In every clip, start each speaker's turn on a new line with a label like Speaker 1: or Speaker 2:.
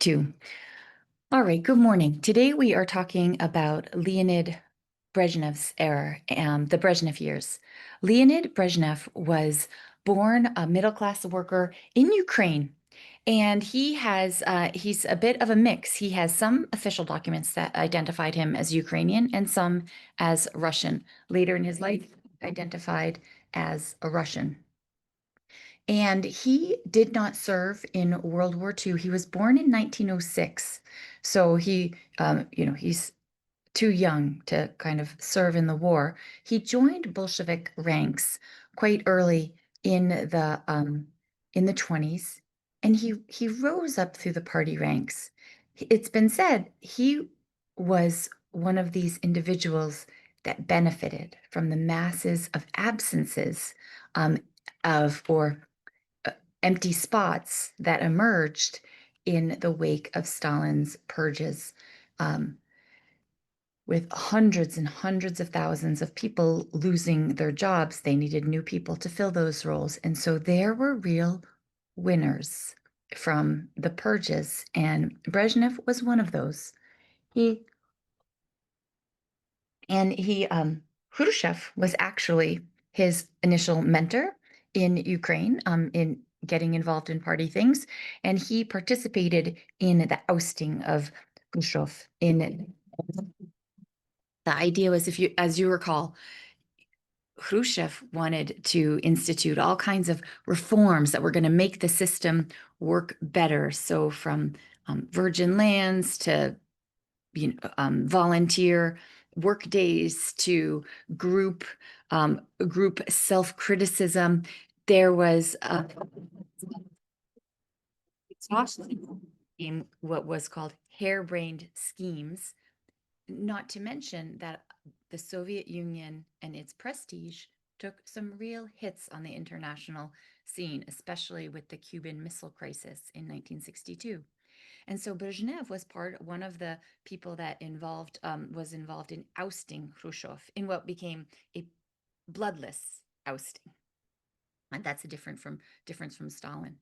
Speaker 1: 2. All right, good morning. Today we are talking about Leonid Brezhnev's era, the Brezhnev years. Leonid Brezhnev was born a middle-class worker in Ukraine, and he's a bit of a mix. He has some official documents that identified him as Ukrainian and some as Russian. Later in his life, identified as a Russian. And he did not serve in World War II. He was born in 1906. So he's too young to kind of serve in the war. He joined Bolshevik ranks quite early in the 20s, and he rose up through the party ranks. It's been said he was one of these individuals that benefited from the masses of absences of or empty spots that emerged in the wake of Stalin's purges. With hundreds and hundreds of thousands of people losing their jobs, they needed new people to fill those roles. And so there were real winners from the purges, and Brezhnev was one of those. He Khrushchev was actually his initial mentor in Ukraine, in getting involved in party things, and he participated in the ousting of Khrushchev. The idea was, as you recall, Khrushchev wanted to institute all kinds of reforms that were going to make the system work better. So from virgin lands to volunteer work days to group self-criticism. There was in what was called harebrained schemes, not to mention that the Soviet Union and its prestige took some real hits on the international scene, especially with the Cuban Missile Crisis in 1962. And so Brezhnev was one of the people that was involved in ousting Khrushchev in what became a bloodless ousting. And that's a difference from Stalin.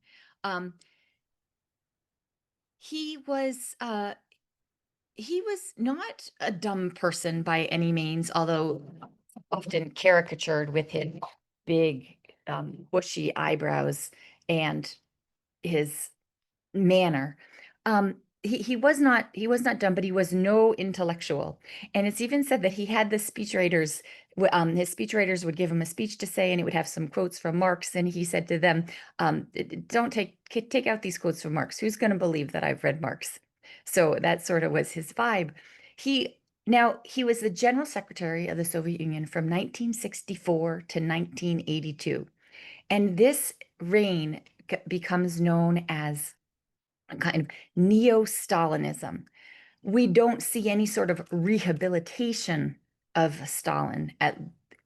Speaker 1: He was not a dumb person by any means, although often caricatured with his big bushy eyebrows and his manner. He was not dumb, but he was no intellectual. And it's even said that he had the speechwriters. His speechwriters would give him a speech to say, and it would have some quotes from Marx. And he said to them, "Don't take out these quotes from Marx. Who's going to believe that I've read Marx?" So that sort of was his vibe. He was the general secretary of the Soviet Union from 1964 to 1982, and this reign becomes known as kind of neo-Stalinism. We don't see any sort of rehabilitation of Stalin at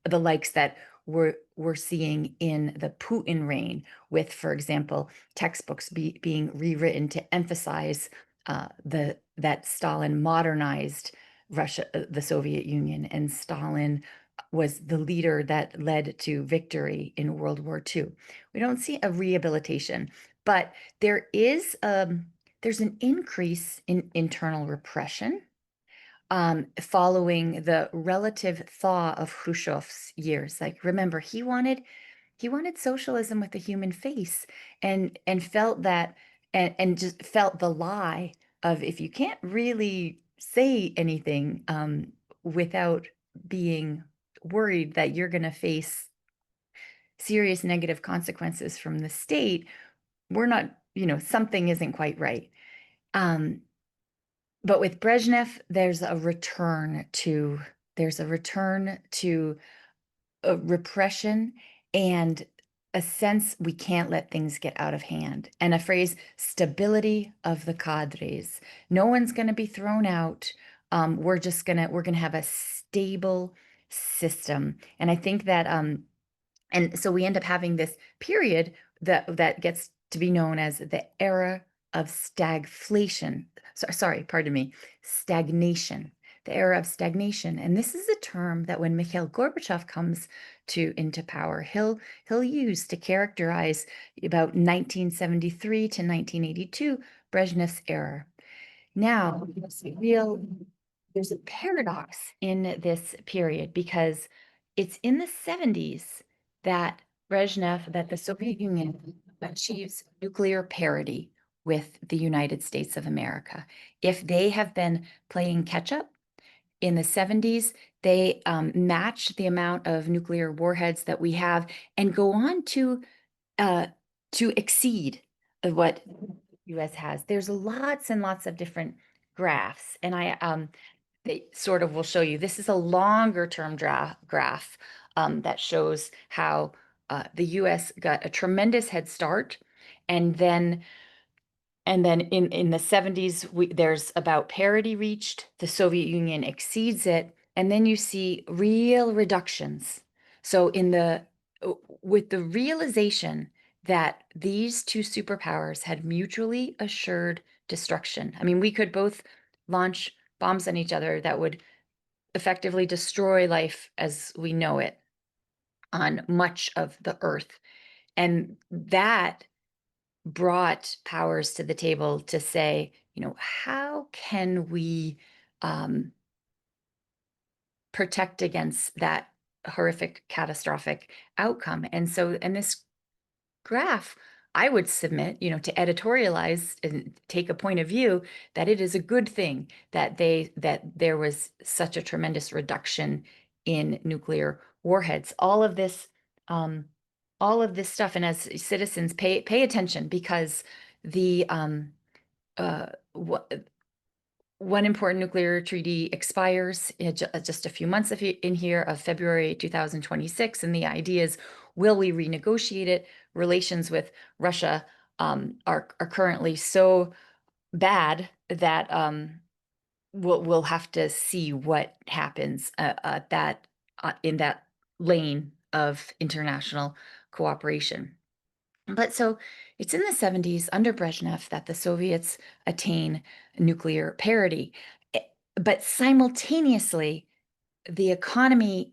Speaker 1: the likes that we're seeing in the Putin reign, with, for example, textbooks being rewritten to emphasize that Stalin modernized Russia, the Soviet Union, and Stalin was the leader that led to victory in World War II. We don't see a rehabilitation, but there's an increase in internal repression following the relative thaw of Khrushchev's years. Like, remember, he wanted socialism with a human face, and felt that, and just felt the lie of, if you can't really say anything without being worried that you're going to face serious negative consequences from the state, we're not, something isn't quite right. But with Brezhnev, there's a return to repression and a sense we can't let things get out of hand, and a phrase, stability of the cadres. No one's going to be thrown out. We're gonna have a stable system, and I think that and so we end up having this period that gets to be known as the era of stagflation. Sorry, pardon me, stagnation. The era of stagnation. And this is a term that when Mikhail Gorbachev comes into power, he'll use to characterize about 1973 to 1982, Brezhnev's error. Now, there's a paradox in this period because it's in the 70s that the Soviet Union achieves nuclear parity with the United States of America. If they have been playing catch up in the 70s, they match the amount of nuclear warheads that we have and go on uh, to exceed what US has. There's lots and lots of different graphs, and they sort of will show you. This is a longer term graph that shows how the US got a tremendous head start, and then in the 70s, there's about parity reached. The Soviet Union exceeds it, and then you see real reductions. So with the realization that these two superpowers had mutually assured destruction. I mean, we could both launch bombs on each other that would effectively destroy life as we know it on much of the earth. And that brought powers to the table to say, how can we protect against that horrific, catastrophic outcome? And this graph, I would submit, to editorialize and take a point of view that it is a good thing that there was such a tremendous reduction in nuclear warheads. All of this stuff, and as citizens, pay attention because the one important nuclear treaty expires in just a few months in here of February 2026, and the idea is, will we renegotiate it? Relations with Russia are currently so bad that we'll have to see what happens in that lane of international cooperation. But so it's in the 70s under Brezhnev that the Soviets attain nuclear parity. But simultaneously, the economy,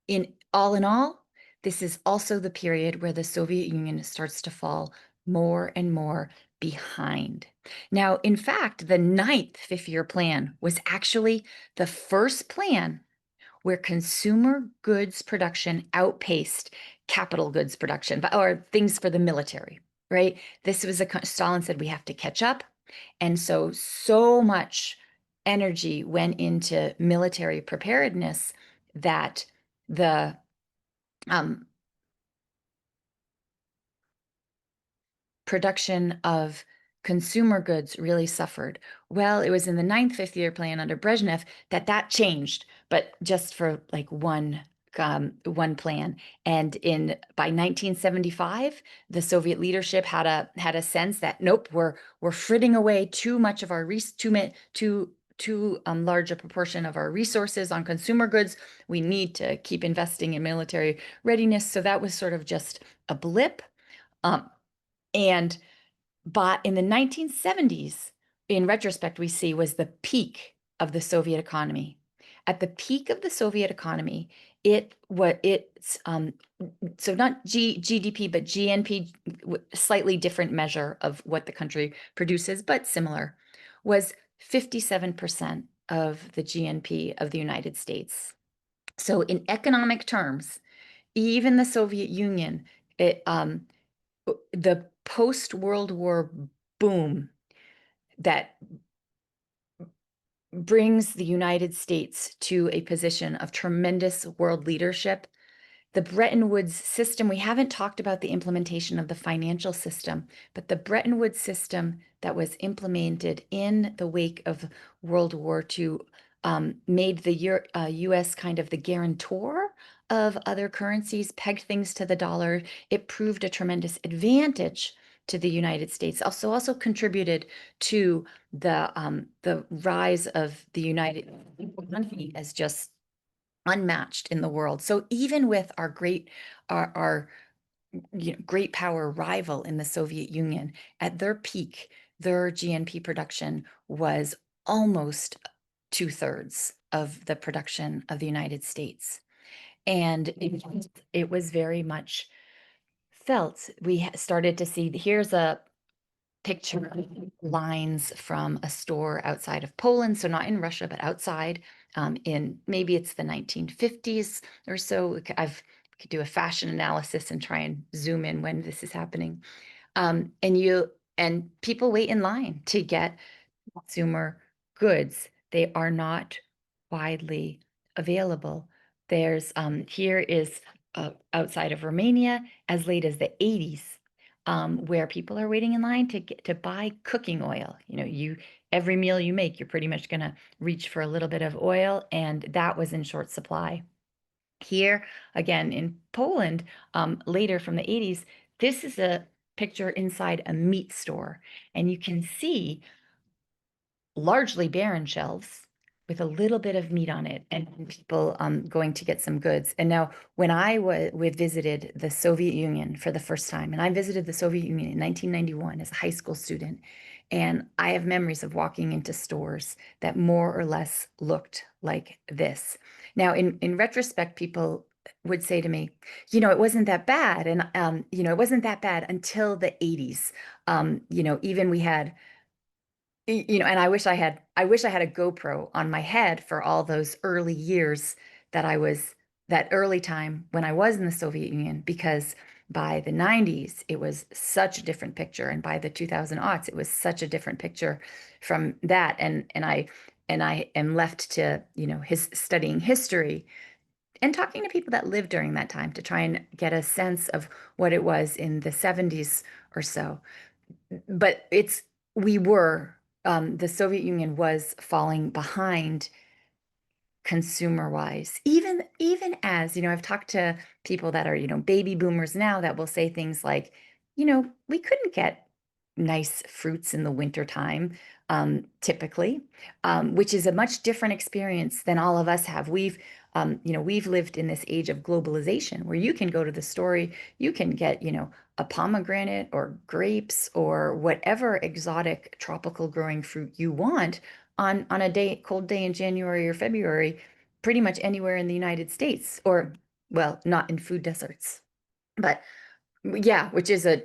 Speaker 1: in all, this is also the period where the Soviet Union starts to fall more and more behind. Now, in fact, the ninth fifth-year plan was actually the first plan where consumer goods production outpaced capital goods production, or things for the military, right? Stalin said we have to catch up. And so much energy went into military preparedness that the production of consumer goods really suffered. Well, it was in the ninth fifth-year plan under Brezhnev that changed, but just for like one plan. And by 1975, the Soviet leadership had a sense that nope, we're fritting away too much of our too large a proportion of our resources on consumer goods. We need to keep investing in military readiness. So that was sort of just a blip. And But in the 1970s, in retrospect, we see was the peak of the Soviet economy. At the peak of the Soviet economy, so not GDP, but GNP, slightly different measure of what the country produces, but similar, was 57% of the GNP of the United States. So in economic terms, even the Soviet Union, the post-World War boom that brings the United States to a position of tremendous world leadership. The Bretton Woods system, we haven't talked about the implementation of the financial system, but the Bretton Woods system that was implemented in the wake of World War II made the US kind of the guarantor of other currencies, pegged things to the dollar. It proved a tremendous advantage to the United States. Also contributed to the rise of the United economy as just unmatched in the world. So even with our great power rival in the Soviet Union, at their peak, their GNP production was almost 2/3 of the production of the United States. And it was very much felt. We started to see, here's a picture lines from a store outside of Poland, so not in Russia, but outside, in maybe it's the 1950s or so. I've could do a fashion analysis and try and zoom in when this is happening. And people wait in line to get consumer goods. They are not widely available. There's here is outside of Romania as late as the 80s, where people are waiting in line to get to buy cooking oil. You know, you every meal you make, you're pretty much gonna reach for a little bit of oil, and that was in short supply. Here, again in Poland, later from the 80s, this is a picture inside a meat store, and you can see largely barren shelves with a little bit of meat on it, and people going to get some goods. And now, when we visited the Soviet Union for the first time, and I visited the Soviet Union in 1991 as a high school student, and I have memories of walking into stores that more or less looked like this. Now, in retrospect, people would say to me, it wasn't that bad, and it wasn't that bad until the 80s. Even we had and I wish I had a GoPro on my head for all those early years that early time when I was in the Soviet Union, because by the 90s it was such a different picture, and by the 2000 aughts it was such a different picture from that. And I am left to, his studying history and talking to people that lived during that time to try and get a sense of what it was in the 70s or so. But we were, the Soviet Union was falling behind consumer wise, even as, I've talked to people that are, baby boomers now, that will say things like, we couldn't get nice fruits in the wintertime, typically, which is a much different experience than all of us have. We've lived in this age of globalization where you can go to the store, you can get, a pomegranate or grapes or whatever exotic tropical growing fruit you want on a cold day in January or February, pretty much anywhere in the United States, or, well, not in food deserts. But yeah, which is a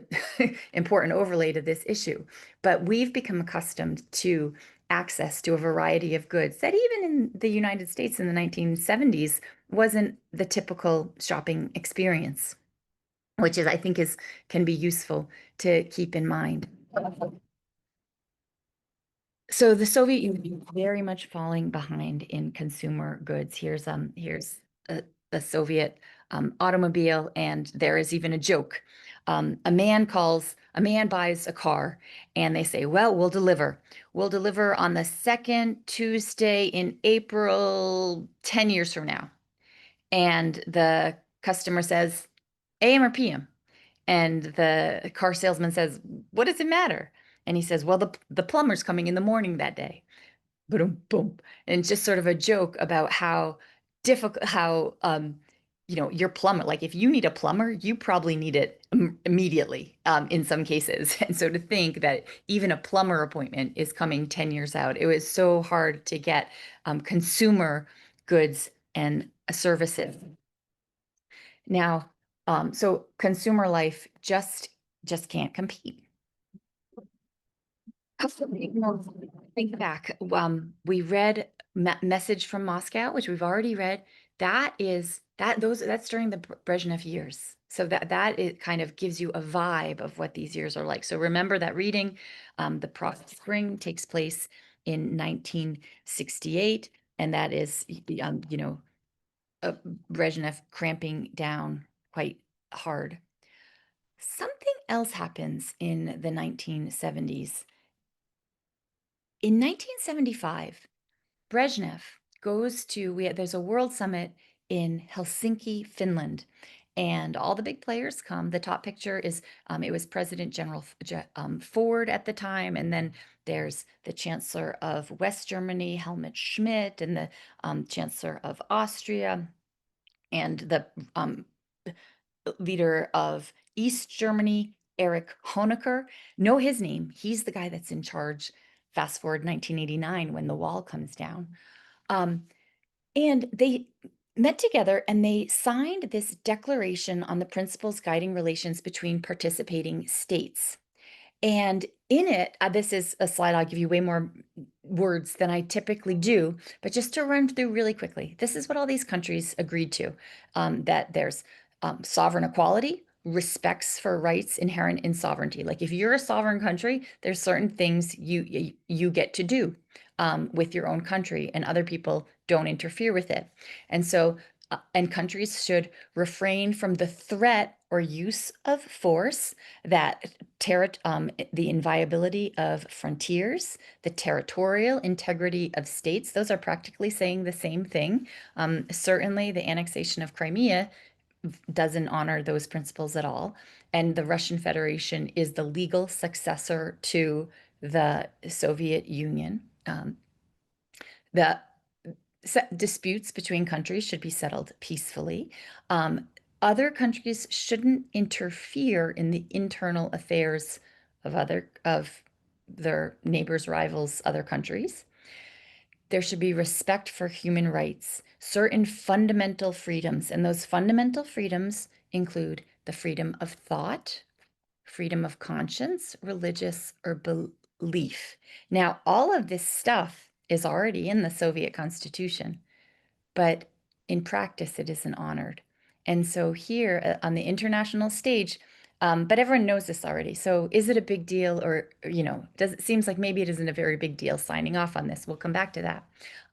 Speaker 1: important overlay to this issue. But we've become accustomed to access to a variety of goods that even in the United States in the 1970s wasn't the typical shopping experience, which I think can be useful to keep in mind. So the Soviet Union very much falling behind in consumer goods. Here's a Soviet automobile, and there is even a joke. A man buys a car, and they say, "Well, we'll deliver. We'll deliver on the second Tuesday in April, 10 years from now." And the customer says, "AM or PM?" And the car salesman says, "What does it matter?" And he says, "Well, the plumber's coming in the morning that day." Boom, boom. And it's just sort of a joke about how difficult, how, your plumber, like if you need a plumber, you probably need it immediately, in some cases. And so to think that even a plumber appointment is coming 10 years out, it was so hard to get consumer goods and services. Now, so consumer life just can't compete. Absolutely. No, think back. We read Message from Moscow, which we've already read. That's during the Brezhnev years. So that it kind of gives you a vibe of what these years are like. So remember that reading. The Prague Spring takes place in 1968, and that is, Brezhnev cramping down quite hard. Something else happens in the 1970s. In 1975, Brezhnev goes to, there's a world summit in Helsinki, Finland, and all the big players come. The top picture is, it was President General Ford at the time, and then there's the Chancellor of West Germany, Helmut Schmidt, and the Chancellor of Austria, and the leader of East Germany, Erich Honecker. Know his name. He's the guy that's in charge. Fast forward 1989 when the wall comes down. And they met together and they signed this declaration on the principles guiding relations between participating states. And in it, this is a slide, I'll give you way more words than I typically do, but just to run through really quickly, this is what all these countries agreed to, that there's sovereign equality, respects for rights inherent in sovereignty. Like if you're a sovereign country, there's certain things you get to do with your own country, and other people don't interfere with it. And so, and countries should refrain from the threat or use of force that the inviolability of frontiers, the territorial integrity of states, those are practically saying the same thing. Certainly, the annexation of Crimea doesn't honor those principles at all. And the Russian Federation is the legal successor to the Soviet Union. The disputes between countries should be settled peacefully. Other countries shouldn't interfere in the internal affairs of their neighbors, rivals, other countries. There should be respect for human rights, certain fundamental freedoms, and those fundamental freedoms include the freedom of thought, freedom of conscience, religious or belief. Now, all of this stuff is already in the Soviet Constitution, but in practice, it isn't honored. And so here on the international stage, but everyone knows this already. So is it a big deal, or, does it seems like maybe it isn't a very big deal signing off on this? We'll come back to that.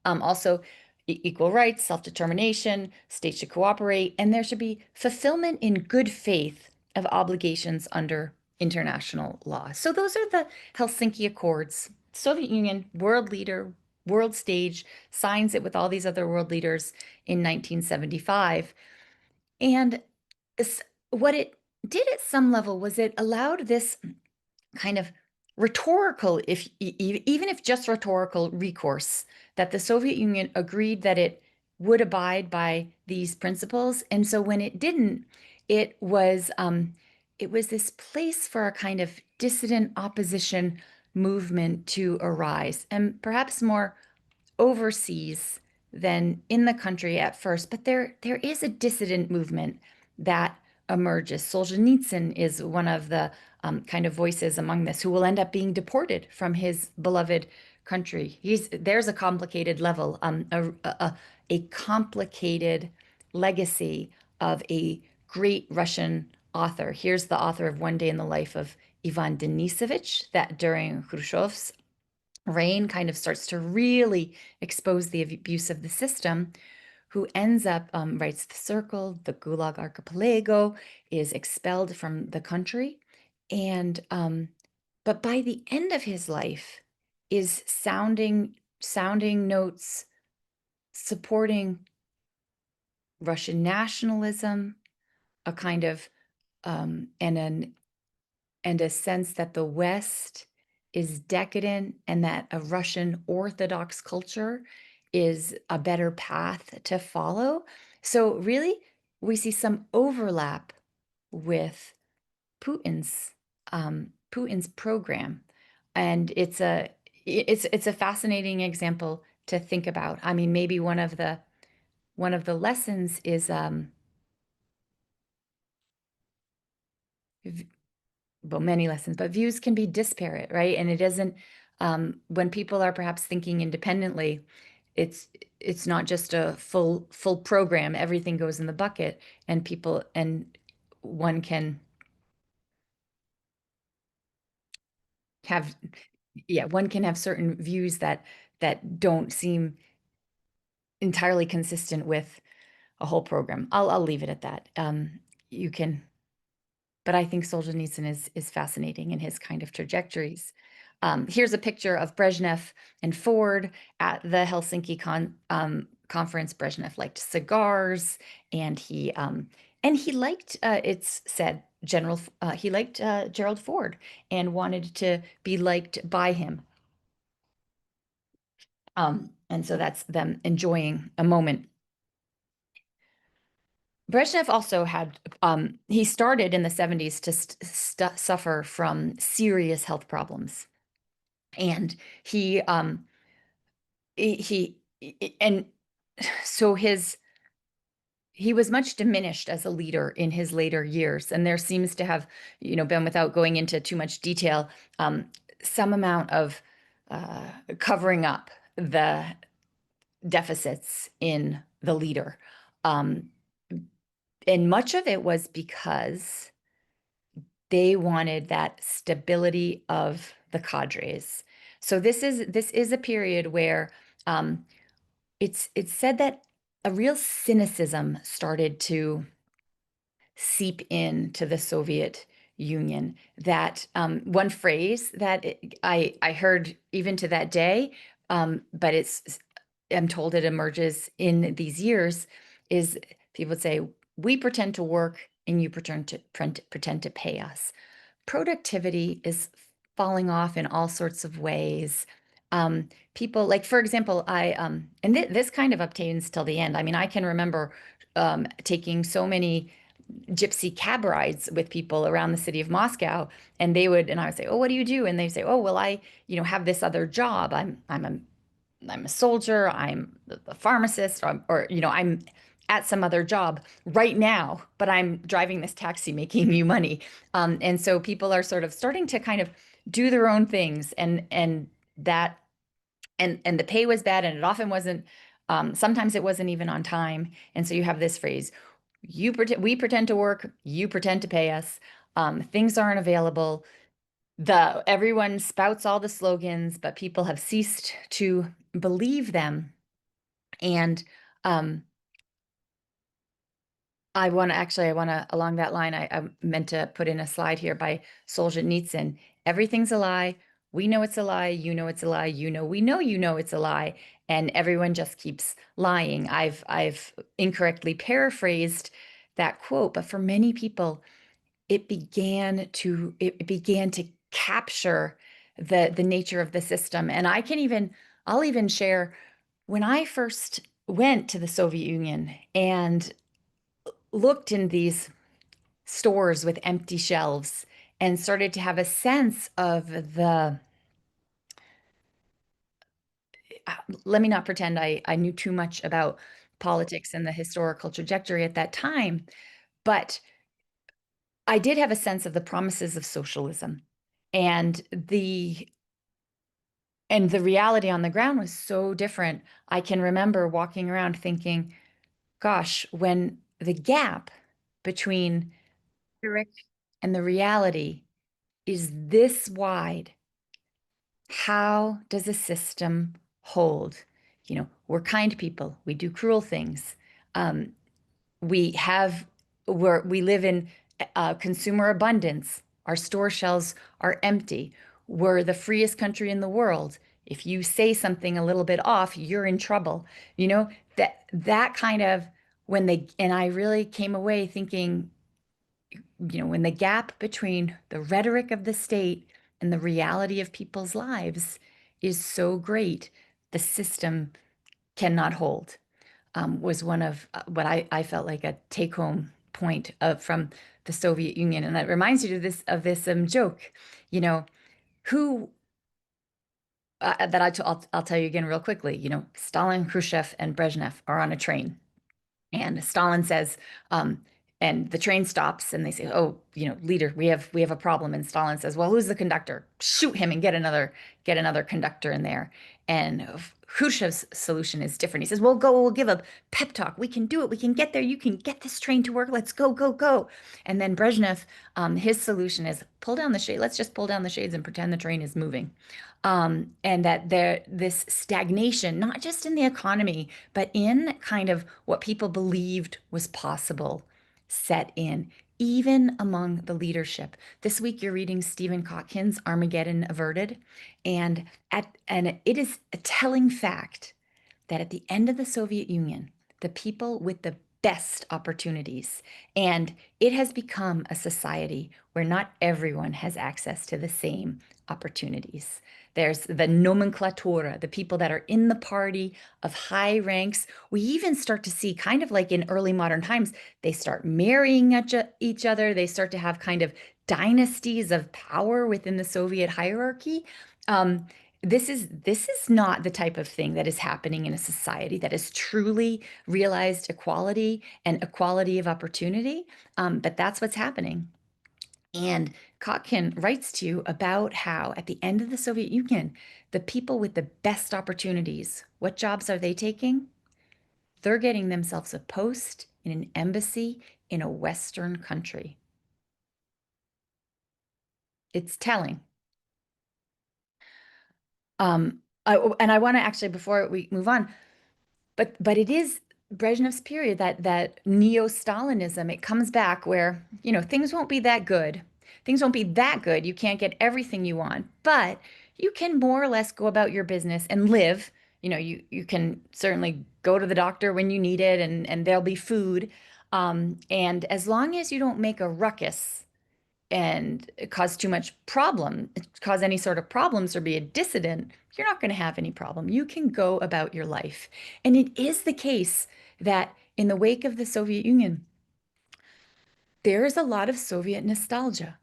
Speaker 1: Also, equal rights, self-determination, states should cooperate, and there should be fulfillment in good faith of obligations under international law. So those are the Helsinki Accords. Soviet Union, world leader, world stage, signs it with all these other world leaders in 1975. And what it did at some level was it allowed this kind of rhetorical, even if just rhetorical, recourse that the Soviet Union agreed that it would abide by these principles. And so when it didn't, it was this place for a kind of dissident opposition movement to arise, and perhaps more overseas than in the country at first. But there is a dissident movement that emerges. Solzhenitsyn is one of the kind of voices among this, who will end up being deported from his beloved country. There's a complicated level, a complicated legacy of a great Russian author. Here's the author of One Day in the Life of Ivan Denisovich, that during Khrushchev's reign kind of starts to really expose the abuse of the system, who ends up, writes The Circle, the Gulag Archipelago, is expelled from the country. And, but by the end of his life is sounding notes supporting Russian nationalism, a kind of, and a sense that the West is decadent and that a Russian Orthodox culture is a better path to follow. So really, we see some overlap with Putin's Putin's program, and it's a fascinating example to think about. I mean, maybe one of the lessons is well, many lessons, but views can be disparate, right? And it isn't, when people are perhaps thinking independently, it's not just a full program. Everything goes in the bucket, and one can have, yeah, one can have certain views that don't seem entirely consistent with a whole program. I'll leave it at that. You can. But I think Solzhenitsyn is fascinating in his kind of trajectories. Here's a picture of Brezhnev and Ford at the Helsinki conference. Brezhnev liked cigars, and he liked, it's said, he liked Gerald Ford and wanted to be liked by him. And so that's them enjoying a moment. Brezhnev also had, he started in the 70s to suffer from serious health problems. And he, and so he was much diminished as a leader in his later years, and there seems to have, been, without going into too much detail, um, some amount of covering up the deficits in the leader. Um, and much of it was because they wanted that stability of the cadres. So this is a period where it's said that a real cynicism started to seep into the Soviet Union. That one phrase that I heard even to that day, but I'm told it emerges in these years, is people would say, "We pretend to work and you pretend to pay us." Productivity is falling off in all sorts of ways. People, like, for example, and this kind of obtains till the end. I mean, I can remember taking so many gypsy cab rides with people around the city of Moscow, and I would say, "Oh, what do you do?" And they say, "Oh, well, I, have this other job. I'm a soldier. I'm a pharmacist, or I'm at some other job right now, but I'm driving this taxi, making you money." And so people are sort of starting to kind of do their own things, that and the pay was bad, and it often wasn't. Sometimes it wasn't even on time, and so you have this phrase: we pretend to work, you pretend to pay us. Things aren't available. Everyone spouts all the slogans, but people have ceased to believe them. And um, I want to, along that line, I meant to put in a slide here by Solzhenitsyn. Everything's a lie. We know it's a lie. You know it's a lie. We know it's a lie. And everyone just keeps lying. I've incorrectly paraphrased that quote, but for many people, it began to capture the nature of the system. And I'll even share, when I first went to the Soviet Union and looked in these stores with empty shelves and started to have a sense of let me not pretend I knew too much about politics and the historical trajectory at that time, but I did have a sense of the promises of socialism, and the reality on the ground was so different. I can remember walking around thinking, gosh, when the gap between rhetoric and the reality is this wide, how does a system hold? We're kind people. We do cruel things. Um, we have we live in consumer abundance. Our store shelves are empty. We're the freest country in the world. If you say something a little bit off, you're in trouble. That kind of, and I really came away thinking, when the gap between the rhetoric of the state and the reality of people's lives is so great, the system cannot hold. Was one of what I felt like a take-home point from the Soviet Union, and that reminds you of this joke, you know, who that I'll tell you again real quickly. Stalin, Khrushchev, and Brezhnev are on a train, and Stalin says, and the train stops, and they say, "Oh, leader, we have a problem." And Stalin says, "Well, who's the conductor? Shoot him and get another conductor in there." And Khrushchev's solution is different. He says, We'll give a pep talk. We can do it. We can get there. You can get this train to work. Let's go, go, go." And then Brezhnev, his solution is, pull down the shade. Let's just pull down the shades and pretend the train is moving. And that this stagnation, not just in the economy, but in kind of what people believed was possible, set in, even among the leadership. This week, you're reading Stephen Kotkin's Armageddon Averted, and it is a telling fact that at the end of the Soviet Union, the people with the best opportunities, and it has become a society where not everyone has access to the same opportunities. There's the nomenclatura, the people that are in the party of high ranks. We even start to see, kind of like in early modern times, they start marrying each other. They start to have kind of dynasties of power within the Soviet hierarchy. Um, This is not the type of thing that is happening in a society that has truly realized equality and equality of opportunity. But that's what's happening. And Kotkin writes to you about how at the end of the Soviet Union, the people with the best opportunities, what jobs are they taking? They're getting themselves a post in an embassy in a Western country. It's telling. And I want to actually, before we move on, but it is Brezhnev's period, that neo-Stalinism. It comes back where, things won't be that good. Things won't be that good. You can't get everything you want, but you can more or less go about your business and live. You can certainly go to the doctor when you need it, and there'll be food. And as long as you don't make a ruckus and cause too much problem, cause any sort of problems or be a dissident, you're not going to have any problem. You can go about your life. And it is the case that in the wake of the Soviet Union, there is a lot of Soviet nostalgia.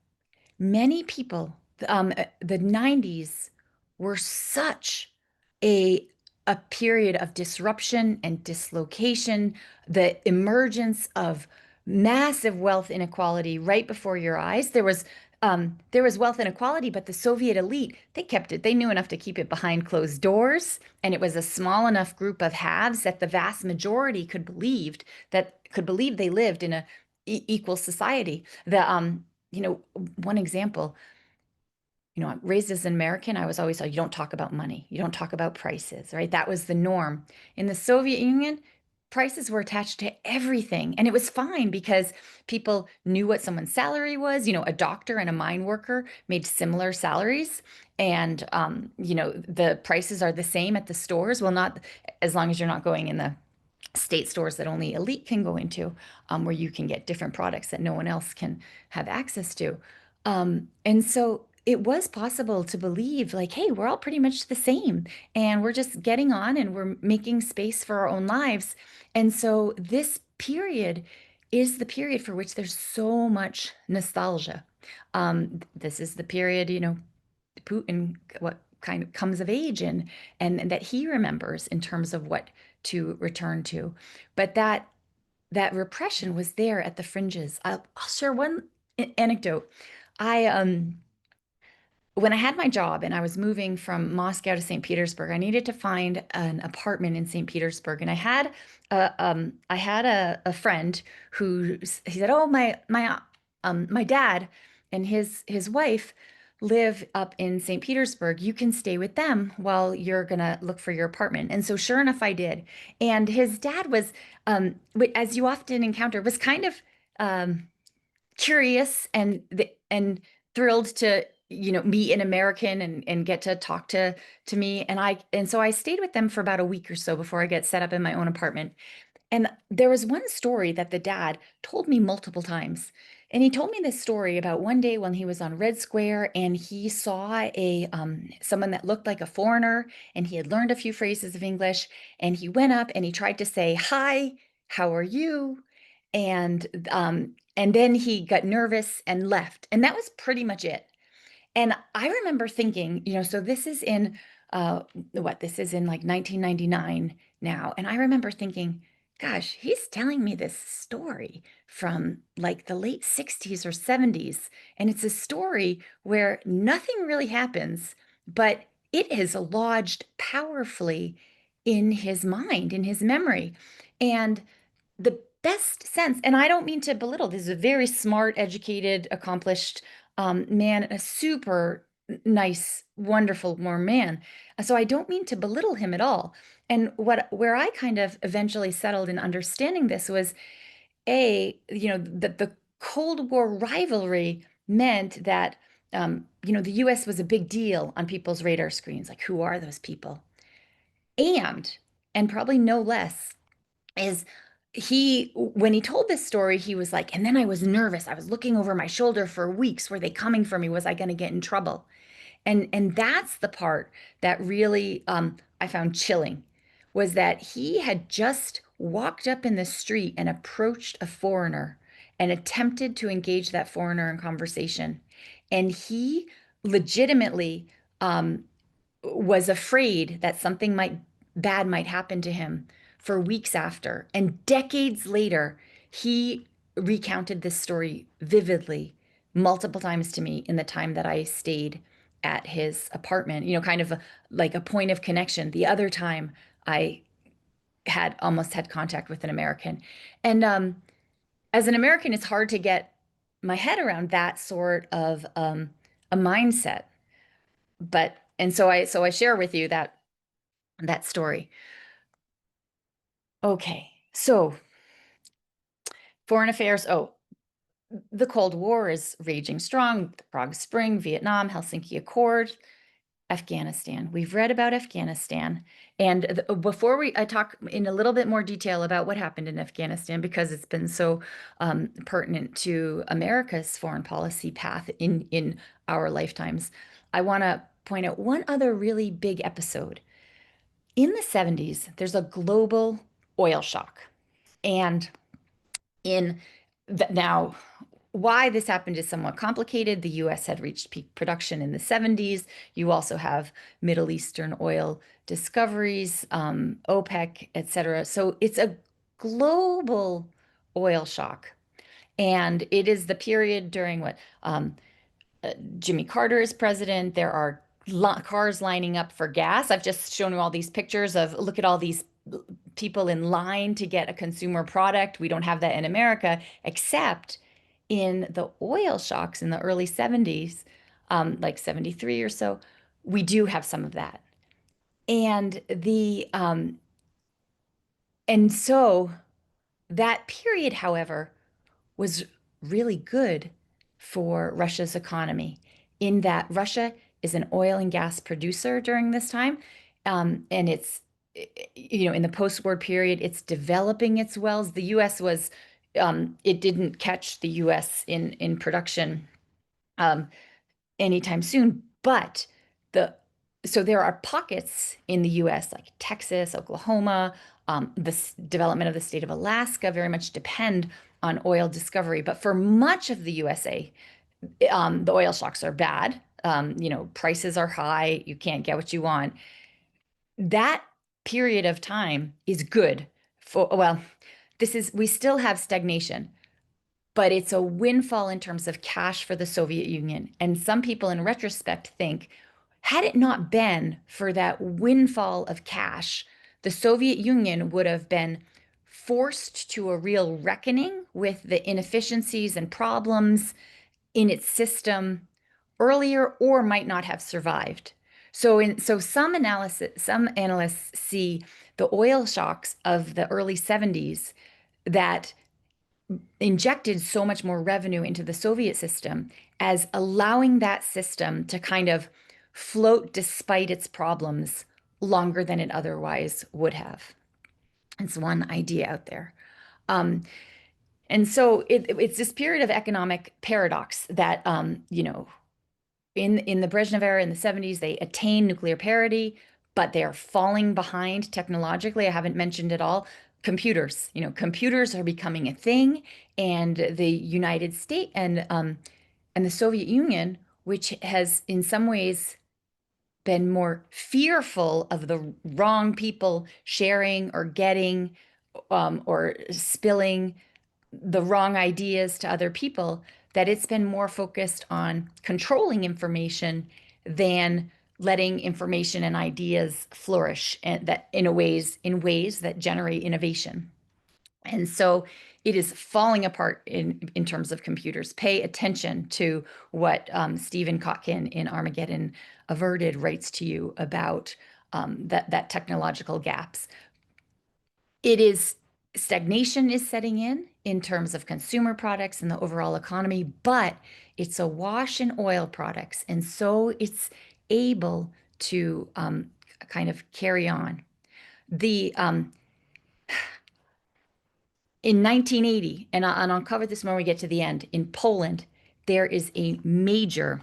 Speaker 1: Many people, the 90s were such a a period of disruption and dislocation, the emergence of massive wealth inequality right before your eyes. There was wealth inequality, but the Soviet elite, they kept it. They knew enough to keep it behind closed doors, and it was a small enough group of haves that the vast majority could believe they lived in a equal society. One example, raised as an American, I was always told, you don't talk about money, you don't talk about prices, right? That was the norm. In the Soviet Union, prices were attached to everything. And it was fine because people knew what someone's salary was. A doctor and a mine worker made similar salaries. And, the prices are the same at the stores. Well, not as long as you're not going in the state stores that only elite can go into, where you can get different products that no one else can have access to. And so it was possible to believe, like, hey, we're all pretty much the same, and we're just getting on and we're making space for our own lives. And so this period is the period for which there's so much nostalgia. This is the period, Putin, what kind of comes of age in, and that he remembers in terms of what to return to. But that repression was there at the fringes. I'll share one anecdote. I When I had my job and I was moving from Moscow to St. Petersburg, I needed to find an apartment in St. Petersburg, and I had a friend he said, "Oh, my dad and his wife live up in St. Petersburg. You can stay with them while you're gonna look for your apartment." And so, sure enough, I did. And his dad was, as you often encounter, was kind of um, curious and thrilled to meet an American and get to talk to me, and so I stayed with them for about a week or so before I get set up in my own apartment. And there was one story that the dad told me multiple times. And he told me this story about one day when he was on Red Square and he saw a someone that looked like a foreigner, and he had learned a few phrases of English, and he went up and he tried to say, "Hi, how are you?" And then he got nervous and left. And that was pretty much it. And I remember thinking, so uh this is in like 1999 now. And I remember thinking, gosh, he's telling me this story from like the late 60s or 70s. And it's a story where nothing really happens, but it is lodged powerfully in his mind, in his memory. And the best sense, and I don't mean to belittle, this is a very smart, educated, accomplished man, a super nice, wonderful, warm man. So I don't mean to belittle him at all. And where I kind of eventually settled in understanding this was the Cold War rivalry meant that the US was a big deal on people's radar screens. Like, who are those people? And probably no less is when he told this story, he was like, and then I was nervous. I was looking over my shoulder for weeks. Were they coming for me? Was I going to get in trouble? And that's the part that really I found chilling, was that he had just walked up in the street and approached a foreigner and attempted to engage that foreigner in conversation. And he legitimately um, was afraid that something bad might happen to him for weeks after. And decades later, he recounted this story vividly multiple times to me in the time that I stayed at his apartment, kind of like a point of connection. The other time I had almost had contact with an American. And as an American, it's hard to get my head around that sort of a mindset. And so I share with you that story. Okay, so foreign affairs. Oh, the Cold War is raging strong. The Prague Spring, Vietnam, Helsinki Accord, Afghanistan. We've read about Afghanistan. And before I talk in a little bit more detail about what happened in Afghanistan, because it's been so pertinent to America's foreign policy path in our lifetimes, I want to point out one other really big episode. In the 70s, there's a global oil shock. And in now, why this happened is somewhat complicated. The US had reached peak production in the 70s. You also have Middle Eastern oil discoveries, OPEC, et cetera. So it's a global oil shock. And it is the period during what Jimmy Carter is president. There are cars lining up for gas. I've just shown you all these pictures of look at all these people in line to get a consumer product. We don't have that in America, except in the oil shocks in the early 70s, like 73 or so, we do have some of that. And so that period, however, was really good for Russia's economy, in that Russia is an oil and gas producer during this time. And in the post-war period, it's developing its wells. The US it didn't catch the US in production um, anytime soon, but the so there are pockets in the US like Texas, Oklahoma, the development of the state of Alaska very much depend on oil discovery. But for much of the USA, the oil shocks are bad. Prices are high. You can't get what you want. That period of time is good well, we still have stagnation, but it's a windfall in terms of cash for the Soviet Union. And some people in retrospect think, had it not been for that windfall of cash, the Soviet Union would have been forced to a real reckoning with the inefficiencies and problems in its system earlier, or might not have survived. So some analysts see the oil shocks of the early 70s that injected so much more revenue into the Soviet system as allowing that system to kind of float despite its problems longer than it otherwise would have. It's one idea out there. Um, and so it's this period of economic paradox that, in the Brezhnev era in the 70s, they attain nuclear parity, but they are falling behind technologically. I haven't mentioned at all computers. Computers are becoming a thing, and the United States and the Soviet Union, which has in some ways been more fearful of the wrong people sharing or getting or spilling the wrong ideas to other people, that it's been more focused on controlling information than letting information and ideas flourish, and that in ways that generate innovation. And so it is falling apart in terms of computers. Pay attention to what Stephen Kotkin in Armageddon Averted writes to you about that technological gaps. It is stagnation is setting in terms of consumer products and the overall economy, but it's a wash in oil products. And so it's able to kind of carry on. The In 1980, and I'll cover this when we get to the end, in Poland, there is a major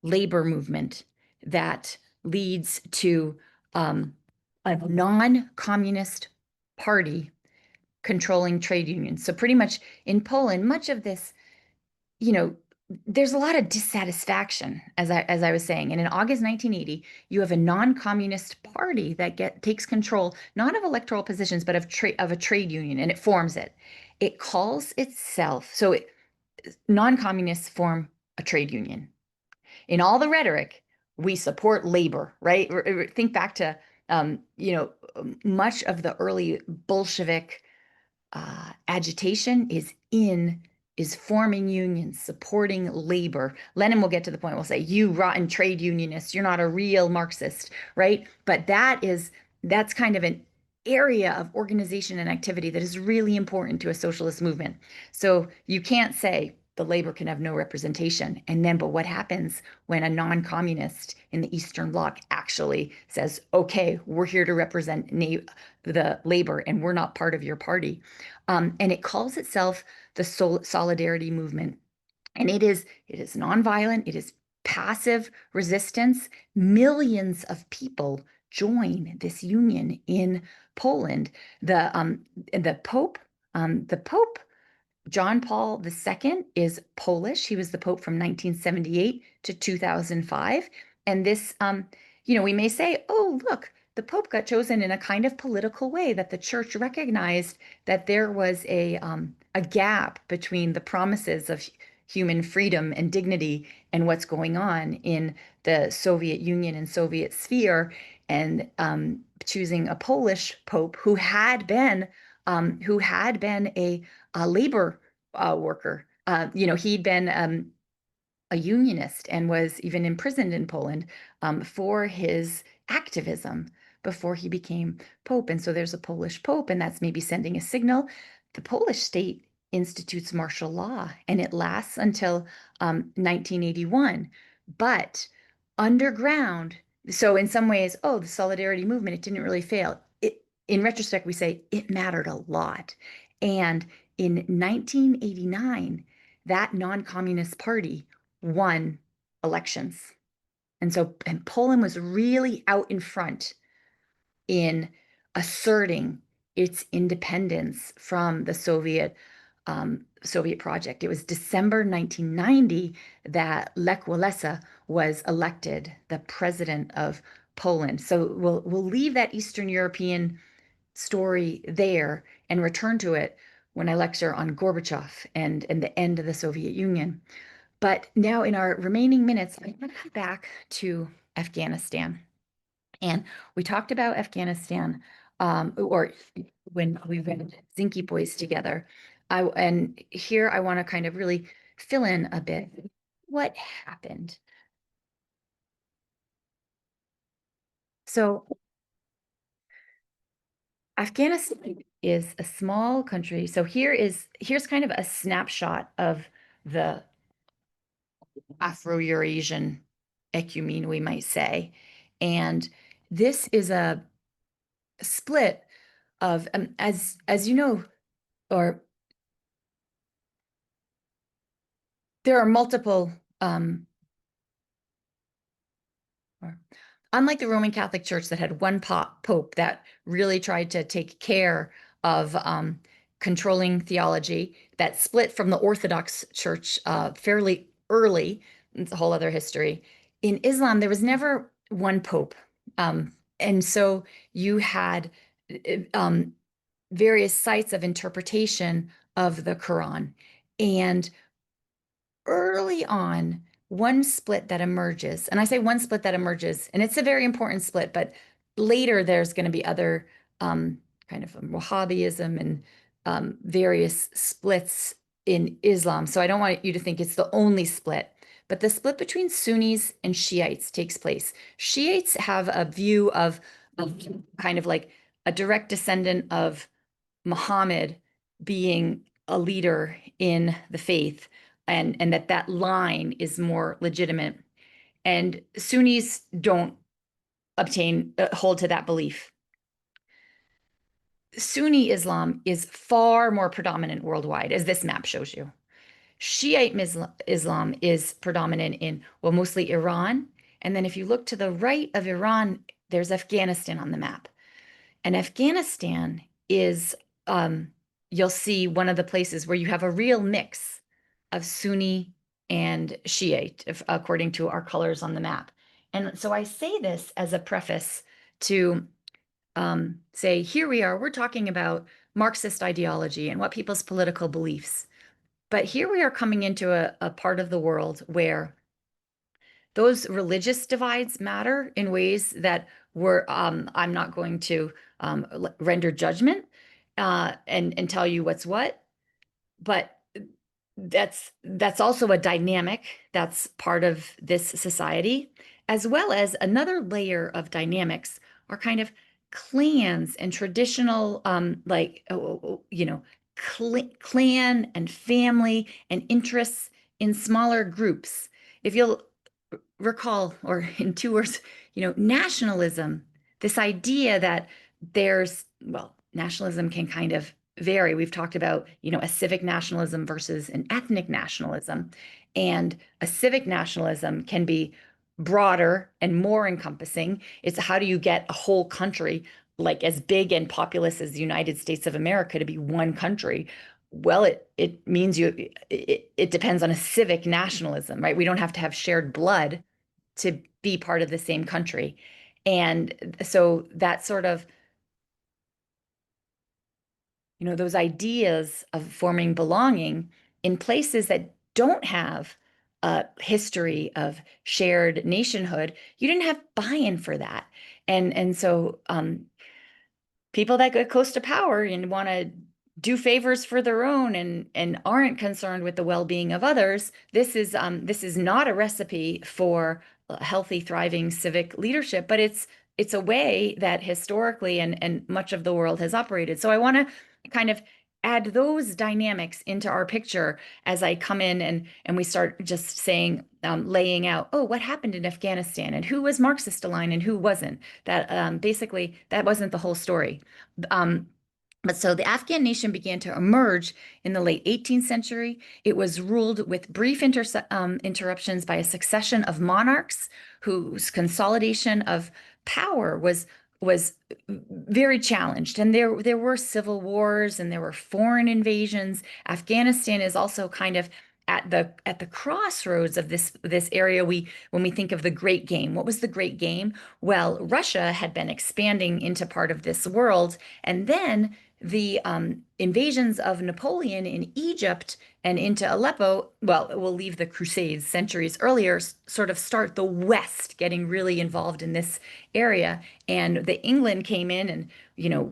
Speaker 1: labor movement that leads to a non-communist party controlling trade unions. So pretty much in Poland, much of this, there's a lot of dissatisfaction, as I was saying. And in August 1980, you have a non-communist party that takes control not of electoral positions, but of a trade union, and it forms it. It calls itself non-communists form a trade union. In all the rhetoric, we support labor, right? Think back to much of the early Bolshevik agitation is forming unions, supporting labor. Lenin will get to the point, will say, you rotten trade unionists, you're not a real Marxist, right? But that's kind of an area of organization and activity that is really important to a socialist movement. So you can't say the labor can have no representation. And then, but what happens when a non-communist in the Eastern Bloc actually says, okay, we're here to represent the labor and we're not part of your party? And it calls itself the Solidarity Movement. And it is nonviolent, it is passive resistance. Millions of people join this union in Poland. The Pope John Paul II is Polish. He was the Pope from 1978 to 2005. And we may say, oh, look, the Pope got chosen in a kind of political way, that the church recognized that there was a gap between the promises of human freedom and dignity and what's going on in the Soviet Union and Soviet sphere, and choosing a Polish Pope who had been a labor worker. He'd been a unionist and was even imprisoned in Poland for his activism before he became Pope. And so there's a Polish Pope, and that's maybe sending a signal. The Polish state institutes martial law, and it lasts until 1981. But underground, so in some ways, oh, the Solidarity Movement, it didn't really fail. In retrospect, we say it mattered a lot. And in 1989, that non-communist party won elections. And Poland was really out in front in asserting its independence from the Soviet project. It was December 1990 that Lech Walesa was elected the president of Poland. So we'll leave that Eastern European story there and return to it when I lecture on Gorbachev and the end of the Soviet Union. But now, in our remaining minutes, I want to come back to Afghanistan. And we talked about Afghanistan, or when we read Zinky Boys together. And here I want to kind of really fill in a bit what happened. So Afghanistan is a small country. So here's kind of a snapshot of the Afro-Eurasian ecumene, we might say. And this is a split of, as you know, or there are multiple, unlike the Roman Catholic Church that had one pope that really tried to take care of controlling theology, that split from the Orthodox Church fairly early. It's a whole other history. In Islam, there was never one pope. And so you had various sites of interpretation of the Quran. And early on, one split that emerges, and I say one split that emerges, and it's a very important split, but later there's going to be other kind of Wahhabism and various splits in Islam. So I don't want you to think it's the only split, but the split between Sunnis and Shiites takes place. Shiites have a view of kind of like a direct descendant of Muhammad being a leader in the faith, and that line is more legitimate. And Sunnis don't hold to that belief. Sunni Islam is far more predominant worldwide, as this map shows you. Shiite Islam is predominant in, well, mostly Iran. And then if you look to the right of Iran, there's Afghanistan on the map. And Afghanistan is, you'll see one of the places where you have a real mix of Sunni and Shiite, according to our colors on the map. And so I say this as a preface to say, here we are, we're talking about Marxist ideology and what people's political beliefs. But here we are coming into a part of the world where those religious divides matter in ways that I'm not going to render judgment and tell you what's what, but that's also a dynamic that's part of this society, as well as another layer of dynamics are kind of clans and traditional clan and family and interests in smaller groups. If you'll recall, or in two words, nationalism, this idea that nationalism can kind of vary. We've talked about, a civic nationalism versus an ethnic nationalism. And a civic nationalism can be broader and more encompassing. It's how do you get a whole country like as big and populous as the United States of America to be one country? Well, it means it depends on a civic nationalism, right? We don't have to have shared blood to be part of the same country. And so that sort of, those ideas of forming belonging in places that don't have a history of shared nationhood, you didn't have buy-in for that. And so people that get close to power and want to do favors for their own and aren't concerned with the well-being of others, this is not a recipe for a healthy, thriving civic leadership, but it's a way that historically and much of the world has operated. So I want to kind of add those dynamics into our picture as I come in and we start just saying, laying out, oh, what happened in Afghanistan and who was Marxist aligned and who wasn't. That basically that wasn't the whole story. But so the Afghan nation began to emerge in the late 18th century. It was ruled with brief interruptions by a succession of monarchs whose consolidation of power was very challenged. And there were civil wars and there were foreign invasions. Afghanistan is also kind of at the crossroads of this area. When we think of the Great Game, what was the Great Game? Well, Russia had been expanding into part of this world, and then the invasions of Napoleon in Egypt and into Aleppo, well, we'll leave the Crusades centuries earlier, sort of start the West getting really involved in this area. And the England came in and,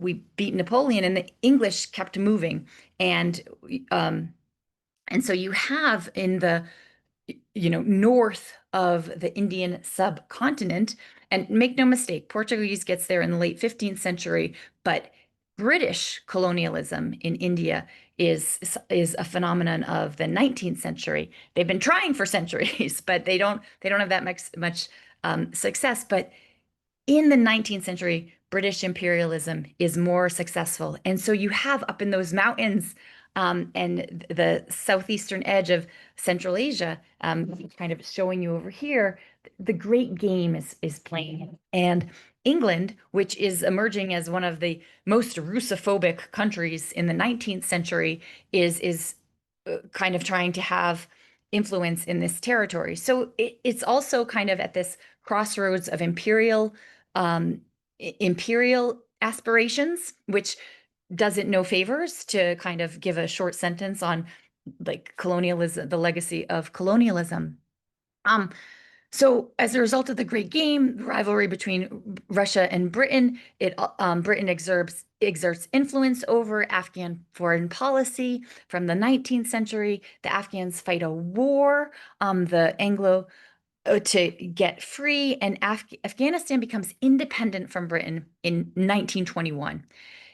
Speaker 1: we beat Napoleon and the English kept moving. And so you have in the north of the Indian subcontinent, and make no mistake, Portuguese gets there in the late 15th century, but British colonialism in India is a phenomenon of the 19th century. They've been trying for centuries, but they don't have that much success. But in the 19th century, British imperialism is more successful. And so you have up in those mountains and the southeastern edge of Central Asia, kind of showing you over here, the Great Game is playing. And England, which is emerging as one of the most Russophobic countries in the 19th century, is kind of trying to have influence in this territory. So it's also kind of at this crossroads of imperial aspirations, which does it no favors to kind of give a short sentence on like colonialism, the legacy of colonialism. So as a result of the Great Game, rivalry between Russia and Britain, Britain exerts influence over Afghan foreign policy. From the 19th century, the Afghans fight a war, the Anglo to get free, and Afghanistan becomes independent from Britain in 1921.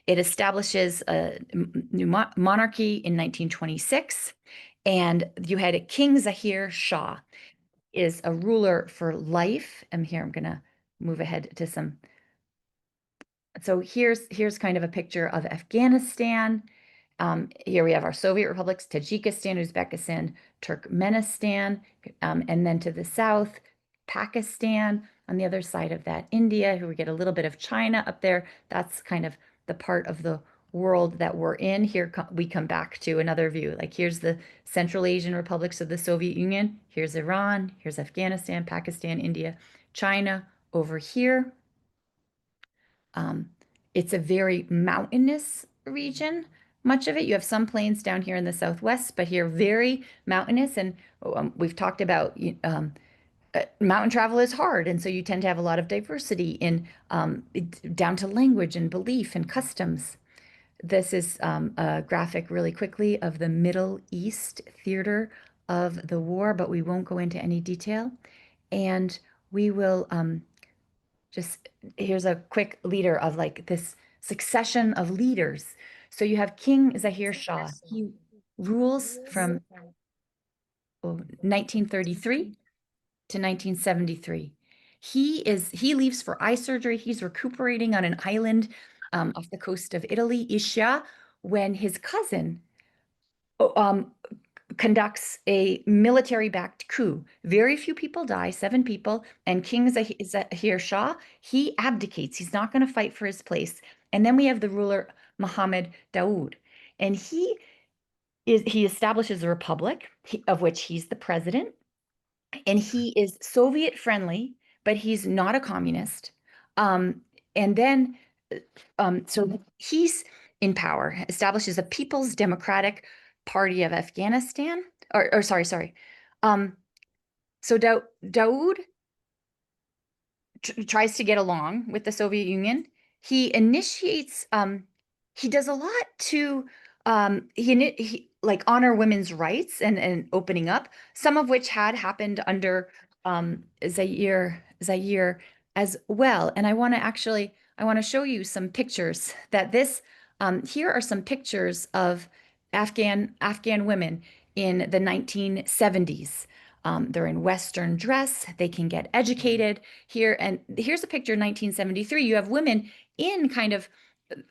Speaker 1: It establishes a new monarchy in 1926, and you had a King Zahir Shah is a ruler for life. And here I'm going to move ahead to some. So here's kind of a picture of Afghanistan. Here we have our Soviet republics, Tajikistan, Uzbekistan, Turkmenistan, and then to the south, Pakistan. On the other side of that, India, here we get a little bit of China up there. That's kind of the part of the world that we're in, we come back to another view. Like here's the Central Asian republics of the Soviet Union. Here's Iran. Here's Afghanistan, Pakistan, India, China over here. Um, it's a very mountainous region. Much of it, you have some plains down here in the southwest, but here very mountainous. And we've talked about mountain travel is hard, and so you tend to have a lot of diversity in down to language and belief and customs. This is a graphic really quickly of the Middle East theater of the war, but we won't go into any detail. And we will just, here's a quick leader of like this succession of leaders. So you have King Zahir Shah. He rules from 1933 to 1973. He leaves for eye surgery. He's recuperating on an island off the coast of Italy, Ischia, when his cousin um, conducts a military-backed coup. Very few people die, 7 people, and King Zahir Shah, he abdicates. He's not going to fight for his place. And then we have the ruler Mohammed Daoud, and he establishes a republic, of which he's the president, and he is Soviet friendly, but he's not a communist. Um, and then, so he's in power, establishes a People's Democratic Party of Afghanistan, or sorry. So Daoud tries to get along with the Soviet Union. He initiates, he does a lot to, he like honor women's rights and opening up, some of which had happened under Zaire as well. And I want to show you some pictures that here are some pictures of Afghan women in the 1970s. They're in Western dress. They can get educated here. And here's a picture in 1973. You have women in kind of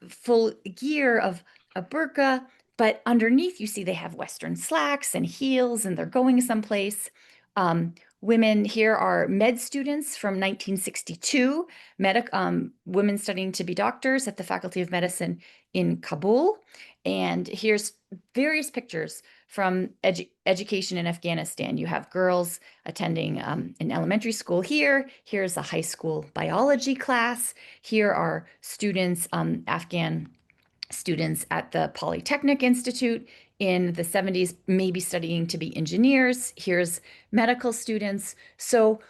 Speaker 1: full gear of a burqa, but underneath you see they have Western slacks and heels, and they're going someplace. Women here are med students from 1962, women studying to be doctors at the Faculty of Medicine in Kabul. And here's various pictures from education in Afghanistan. You have girls attending an elementary school here. Here's a high school biology class. Here are students, Afghan students at the Polytechnic Institute in the 70s, maybe studying to be engineers. Here's medical students. So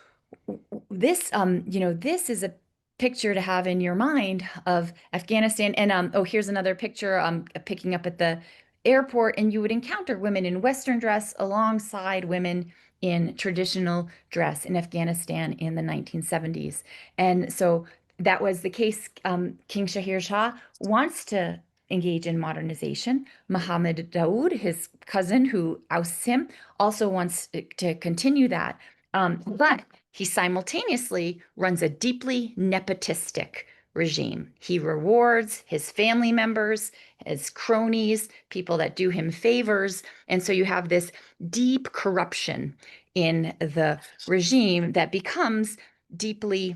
Speaker 1: this is a picture to have in your mind of Afghanistan. And oh, here's another picture picking up at the airport, and you would encounter women in Western dress alongside women in traditional dress in Afghanistan in the 1970s. And so that was the case. King Shahir Shah wants to engage in modernization. Mohammed Daoud, his cousin who ousts him, also wants to continue that. But he simultaneously runs a deeply nepotistic regime. He rewards his family members, his cronies, people that do him favors. And so you have this deep corruption in the regime that becomes deeply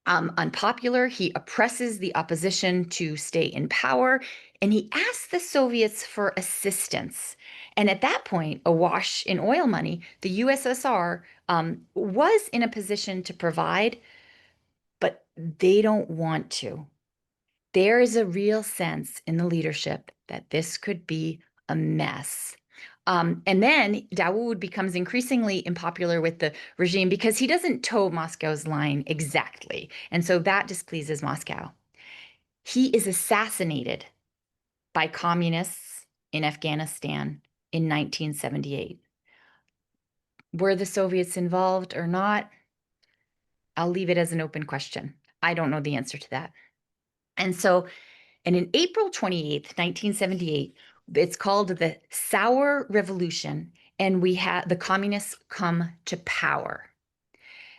Speaker 1: unpopular. He oppresses the opposition to stay in power, and he asks the Soviets for assistance. And at that point, awash in oil money, the USSR was in a position to provide, but they don't want to. There is a real sense in the leadership that this could be a mess. And then Dawood becomes increasingly unpopular with the regime because he doesn't toe Moscow's line exactly. And so that displeases Moscow. He is assassinated by communists in Afghanistan in 1978. Were the Soviets involved or not? I'll leave it as an open question. I don't know the answer to that. And in April 28th, 1978, it's called the Sour Revolution, and we have the communists come to power.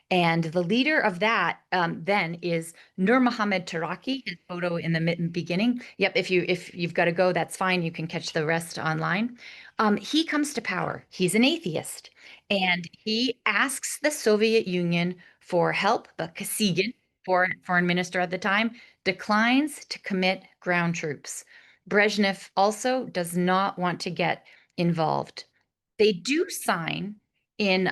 Speaker 1: And the leader of that then is Nur Muhammad Taraki, his photo in the beginning. Yep, if you've got to go, that's fine. You can catch the rest online. He comes to power. He's an atheist, and he asks the Soviet Union for help, but Kosygin, foreign minister at the time, declines to commit ground troops. Brezhnev also does not want to get involved. They do sign in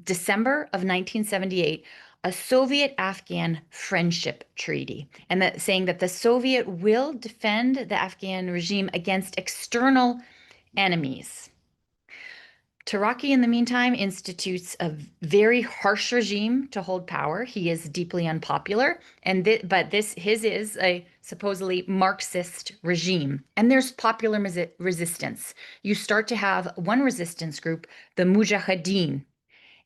Speaker 1: December of 1978 a Soviet-Afghan friendship treaty, and that saying that the Soviet will defend the Afghan regime against external enemies. Taraki, in the meantime, institutes a very harsh regime to hold power. He is deeply unpopular, and but his is a supposedly Marxist regime, and there's popular resistance. You start to have one resistance group, the Mujahideen,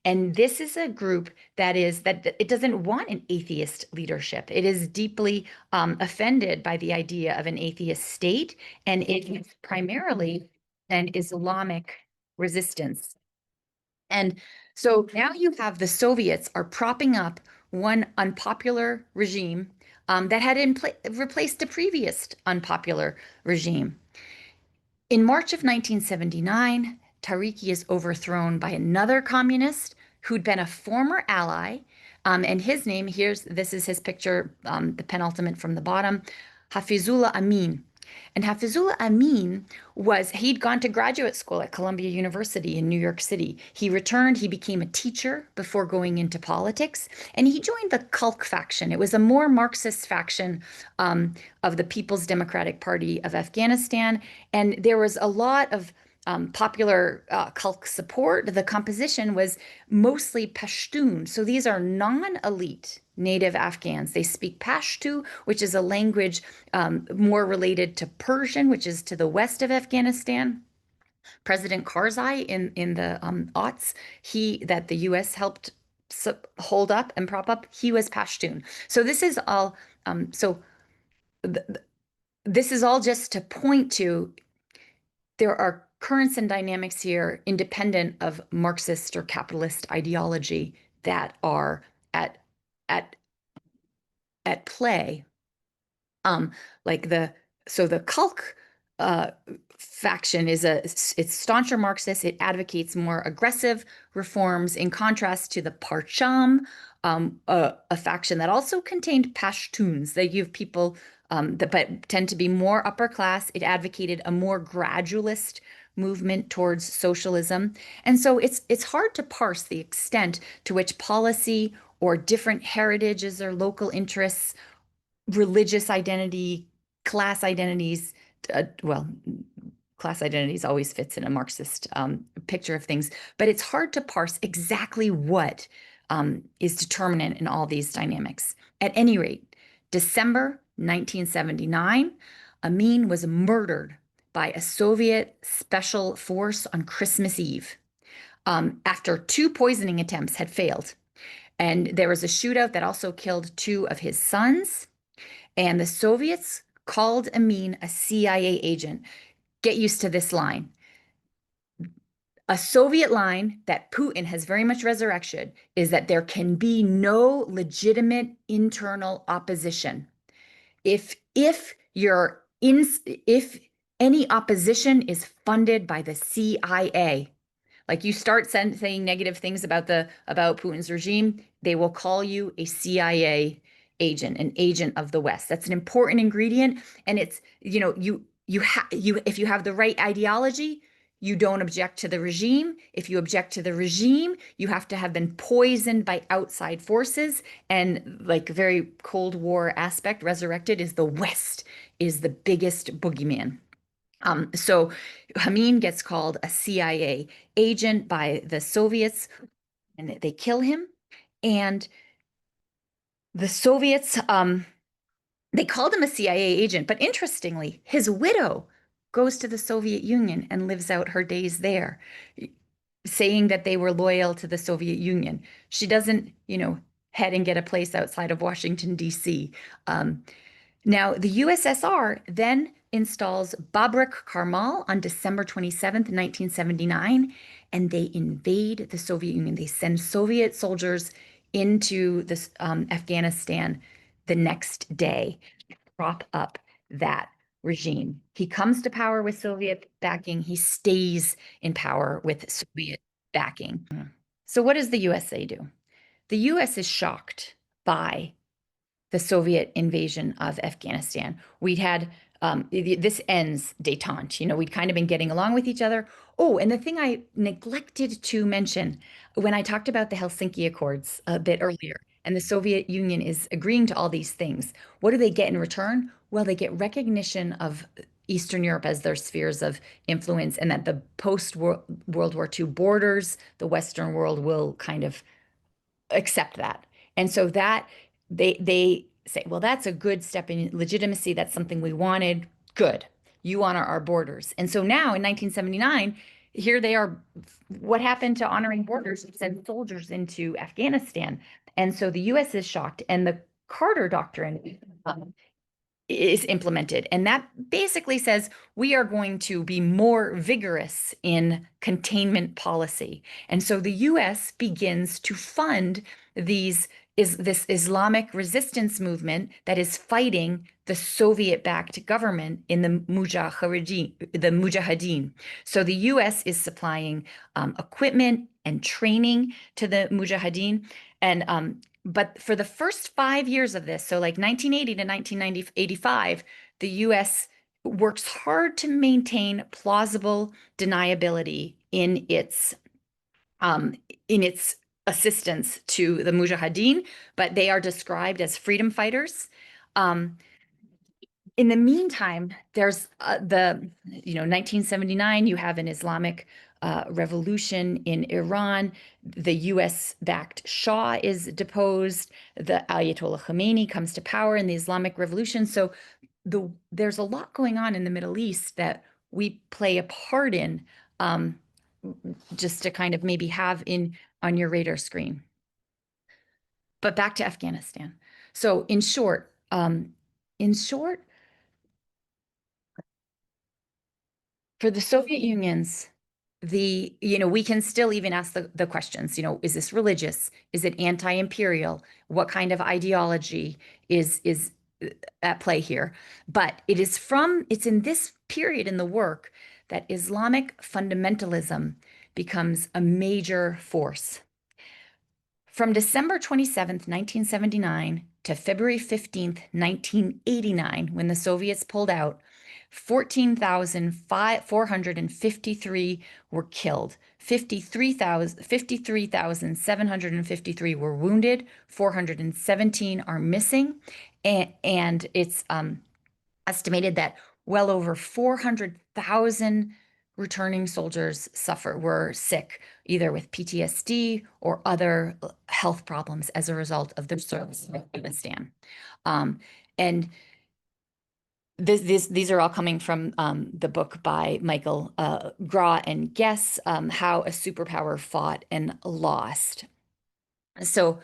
Speaker 1: and this is a group that it doesn't want an atheist leadership. It is deeply offended by the idea of an atheist state, and it is primarily an Islamic resistance. And so now you have the Soviets are propping up one unpopular regime that had replaced the previous unpopular regime. In March of 1979, Tariki is overthrown by another communist who'd been a former ally. And his name, this is his picture, the penultimate from the bottom, Hafizullah Amin. And Hafizullah Amin he'd gone to graduate school at Columbia University in New York City. He returned, he became a teacher before going into politics, and he joined the Kalk faction. It was a more Marxist faction of the People's Democratic Party of Afghanistan. And there was a lot of popular Kalk support. The composition was mostly Pashtun. So these are non-elite native Afghans. They speak Pashto, which is a language more related to Persian, which is to the west of Afghanistan. President Karzai in the aughts, that the U.S. helped hold up and prop up, he was Pashtun. So this is all. This is all just to point to there are currents and dynamics here independent of Marxist or capitalist ideology that are at at at play. Like the Kalk faction it's stauncher Marxist. It advocates more aggressive reforms in contrast to the Parcham, a faction that also contained Pashtuns. They give people but tend to be more upper class. It advocated a more gradualist movement towards socialism. And so it's hard to parse the extent to which policy or different heritages or local interests, religious identity, class identities, well, class identities always fits in a Marxist picture of things, but it's hard to parse exactly what is determinant in all these dynamics. At any rate, December 1979, Amin was murdered by a Soviet special force on Christmas Eve after 2 poisoning attempts had failed. And there was a shootout that also killed 2 of his sons. And the Soviets called Amin a CIA agent. Get used to this line. A Soviet line that Putin has very much resurrected is that there can be no legitimate internal opposition. If any opposition is funded by the CIA, like you start saying negative things about Putin's regime, they will call you a CIA agent, an agent of the West. That's an important ingredient, and it's if you have the right ideology, you don't object to the regime. If you object to the regime, you have to have been poisoned by outside forces. And like very Cold War aspect, resurrected is the West is the biggest boogeyman. So Amin gets called a CIA agent by the Soviets, and they kill him. And the Soviets, they called him a CIA agent, but interestingly, his widow goes to the Soviet Union and lives out her days there, saying that they were loyal to the Soviet Union. She doesn't, head and get a place outside of Washington, D.C. Now, the USSR then installs Babrak Karmal on December 27th, 1979, and they invade the Soviet Union. They send Soviet soldiers into Afghanistan the next day to prop up that regime. He comes to power with Soviet backing. He stays in power with Soviet backing. So what does the USA do? The US is shocked by the Soviet invasion of Afghanistan. We'd had this ends détente. We'd kind of been getting along with each other. Oh, and the thing I neglected to mention when I talked about the Helsinki Accords a bit earlier, and the Soviet Union is agreeing to all these things, what do they get in return? Well, they get recognition of Eastern Europe as their spheres of influence, and that the post-World War II borders, the Western world will kind of accept that. And so that they say, well, that's a good step in legitimacy. That's something we wanted. Good. You honor our borders. And so now in 1979, here they are. What happened to honoring borders? We sent soldiers into Afghanistan. And so the US is shocked. And the Carter Doctrine is implemented. And that basically says we are going to be more vigorous in containment policy. And so the US begins to fund this Islamic resistance movement that is fighting the Soviet-backed government in the Mujahideen. So the US is supplying equipment and training to the Mujahideen. But for the first 5 years of this, so like 1980 to 1985, the US works hard to maintain plausible deniability in its assistance to the Mujahideen, but they are described as freedom fighters. Um, in the meantime, there's 1979, you have an Islamic revolution in Iran. The US-backed Shah is deposed. The Ayatollah Khomeini comes to power in the Islamic Revolution. So there's a lot going on in the Middle East that we play a part in, just to kind of maybe have on your radar screen. But back to Afghanistan. So in short, for the Soviet Unions, we can still even ask the questions, is this religious? Is it anti-imperial? What kind of ideology is at play here? But it's in this period in the work that Islamic fundamentalism becomes a major force. From December 27th, 1979 to February 15th, 1989, when the Soviets pulled out, 14,453 were killed. 53,753 were wounded. 417 are missing. And it's estimated that well over 400,000 returning soldiers were sick, either with PTSD or other health problems as a result of their service in Afghanistan. And these are all coming from the book by Michael Graw and Guess, How a Superpower Fought and Lost. So,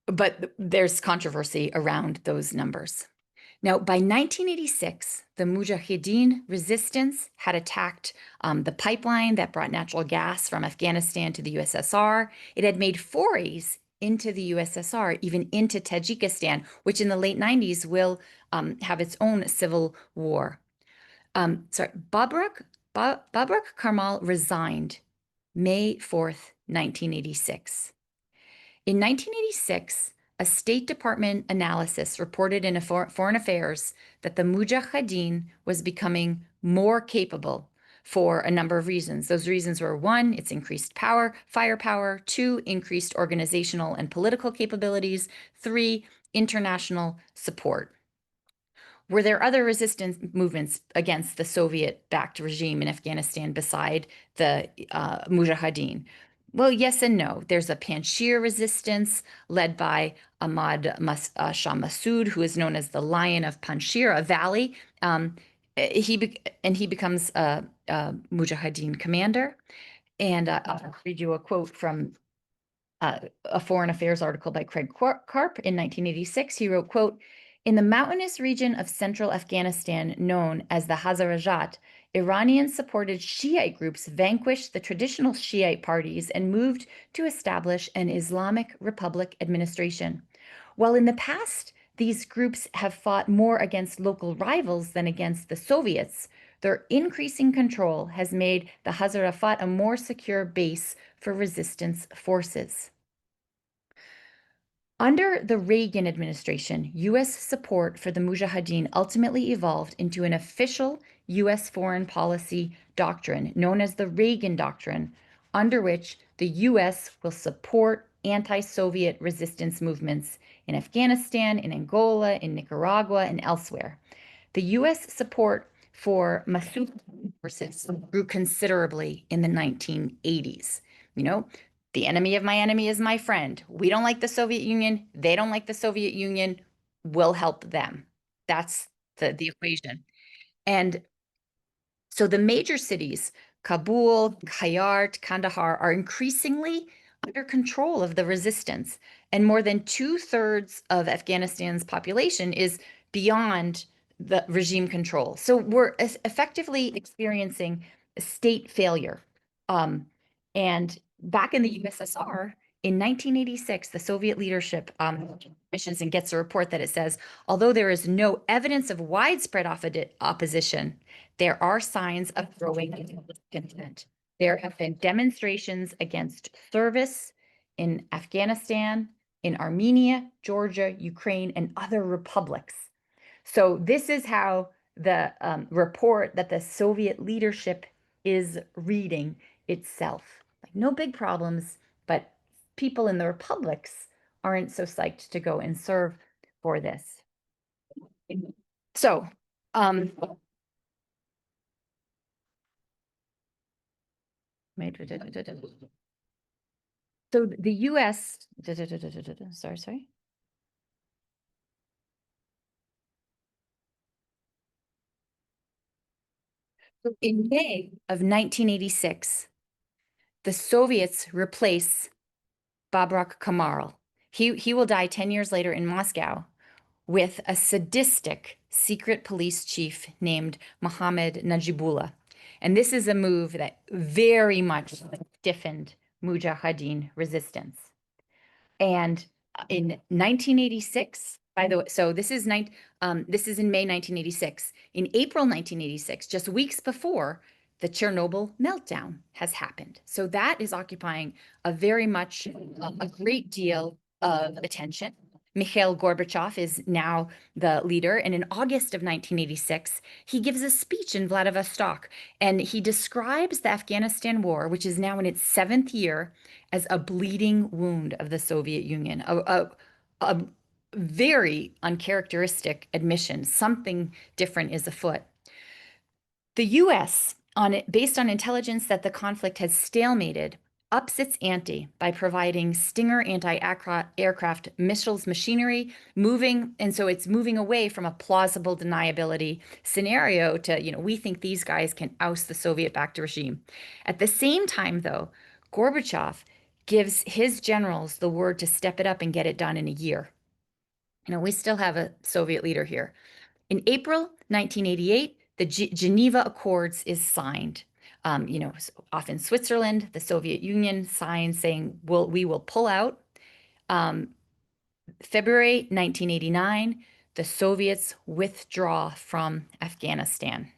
Speaker 1: but there's controversy around those numbers. Now, by 1986, the Mujahideen resistance had attacked the pipeline that brought natural gas from Afghanistan to the USSR. It had made forays into the USSR, even into Tajikistan, which in the late 90s will have its own civil war. Babrak Karmal resigned May 4th, 1986. In 1986, a State Department analysis reported in Foreign Affairs that the Mujahideen was becoming more capable for a number of reasons. Those reasons were: one, its increased firepower; two, increased organizational and political capabilities; three, international support. Were there other resistance movements against the Soviet-backed regime in Afghanistan beside the Mujahideen? Well, yes and no. There's a Panjshir resistance led by Ahmad Shah Massoud, who is known as the Lion of Panjshir, a valley. He becomes a Mujahideen commander. And I'll read you a quote from a Foreign Affairs article by Craig Karp in 1986. He wrote, quote, "In the mountainous region of central Afghanistan known as the Hazarajat, Iranian-supported Shiite groups vanquished the traditional Shiite parties and moved to establish an Islamic Republic administration. While in the past, these groups have fought more against local rivals than against the Soviets, their increasing control has made the Hazarafat a more secure base for resistance forces." Under the Reagan administration, U.S. support for the Mujahideen ultimately evolved into an official U.S. foreign policy doctrine known as the Reagan Doctrine, under which the U.S. will support anti-Soviet resistance movements in Afghanistan, in Angola, in Nicaragua, and elsewhere. The U.S. support for Massoud forces grew considerably in the 1980s. You know, the enemy of my enemy is my friend. We don't like the Soviet Union. They don't like the Soviet Union. We'll help them. That's the equation. And so the major cities, Kabul, Kayart, Kandahar, are increasingly under control of the resistance. And more than two-thirds of Afghanistan's population is beyond the regime control. So we're effectively experiencing state failure. Um, and back in the USSR, in 1986, the Soviet leadership missions and gets a report that it says, although there is no evidence of widespread opposition, there are signs of growing discontent. There have been demonstrations against service in Afghanistan, in Armenia, Georgia, Ukraine, and other republics. So this is how the report that the Soviet leadership is reading itself. Like no big problems, but people in the republics aren't so psyched to go and serve for this. So, um, so the U.S. Sorry. So in May of 1986, the Soviets replace Babrak Kemal. He will die 10 years later in Moscow with a sadistic secret police chief named Mohammad Najibullah. And this is a move that very much stiffened Mujahideen resistance. And in 1986, by the way, so this is this is in May 1986. In April 1986, just weeks before, the Chernobyl meltdown has happened. So that is occupying a very much a great deal of attention. Mikhail Gorbachev is now the leader, and in August of 1986, he gives a speech in Vladivostok, and he describes the Afghanistan war, which is now in its seventh year, as a bleeding wound of the Soviet Union, a very uncharacteristic admission. Something different is afoot. The US, based on intelligence that the conflict has stalemated, ups its ante by providing Stinger anti-aircraft missiles machinery, and so it's moving away from a plausible deniability scenario to, we think these guys can oust the Soviet-backed regime. At the same time, though, Gorbachev gives his generals the word to step it up and get it done in a year. We still have a Soviet leader here. In April 1988, the Geneva Accords is signed. Off in Switzerland, the Soviet Union signs saying we will pull out. February 1989, the Soviets withdraw from Afghanistan.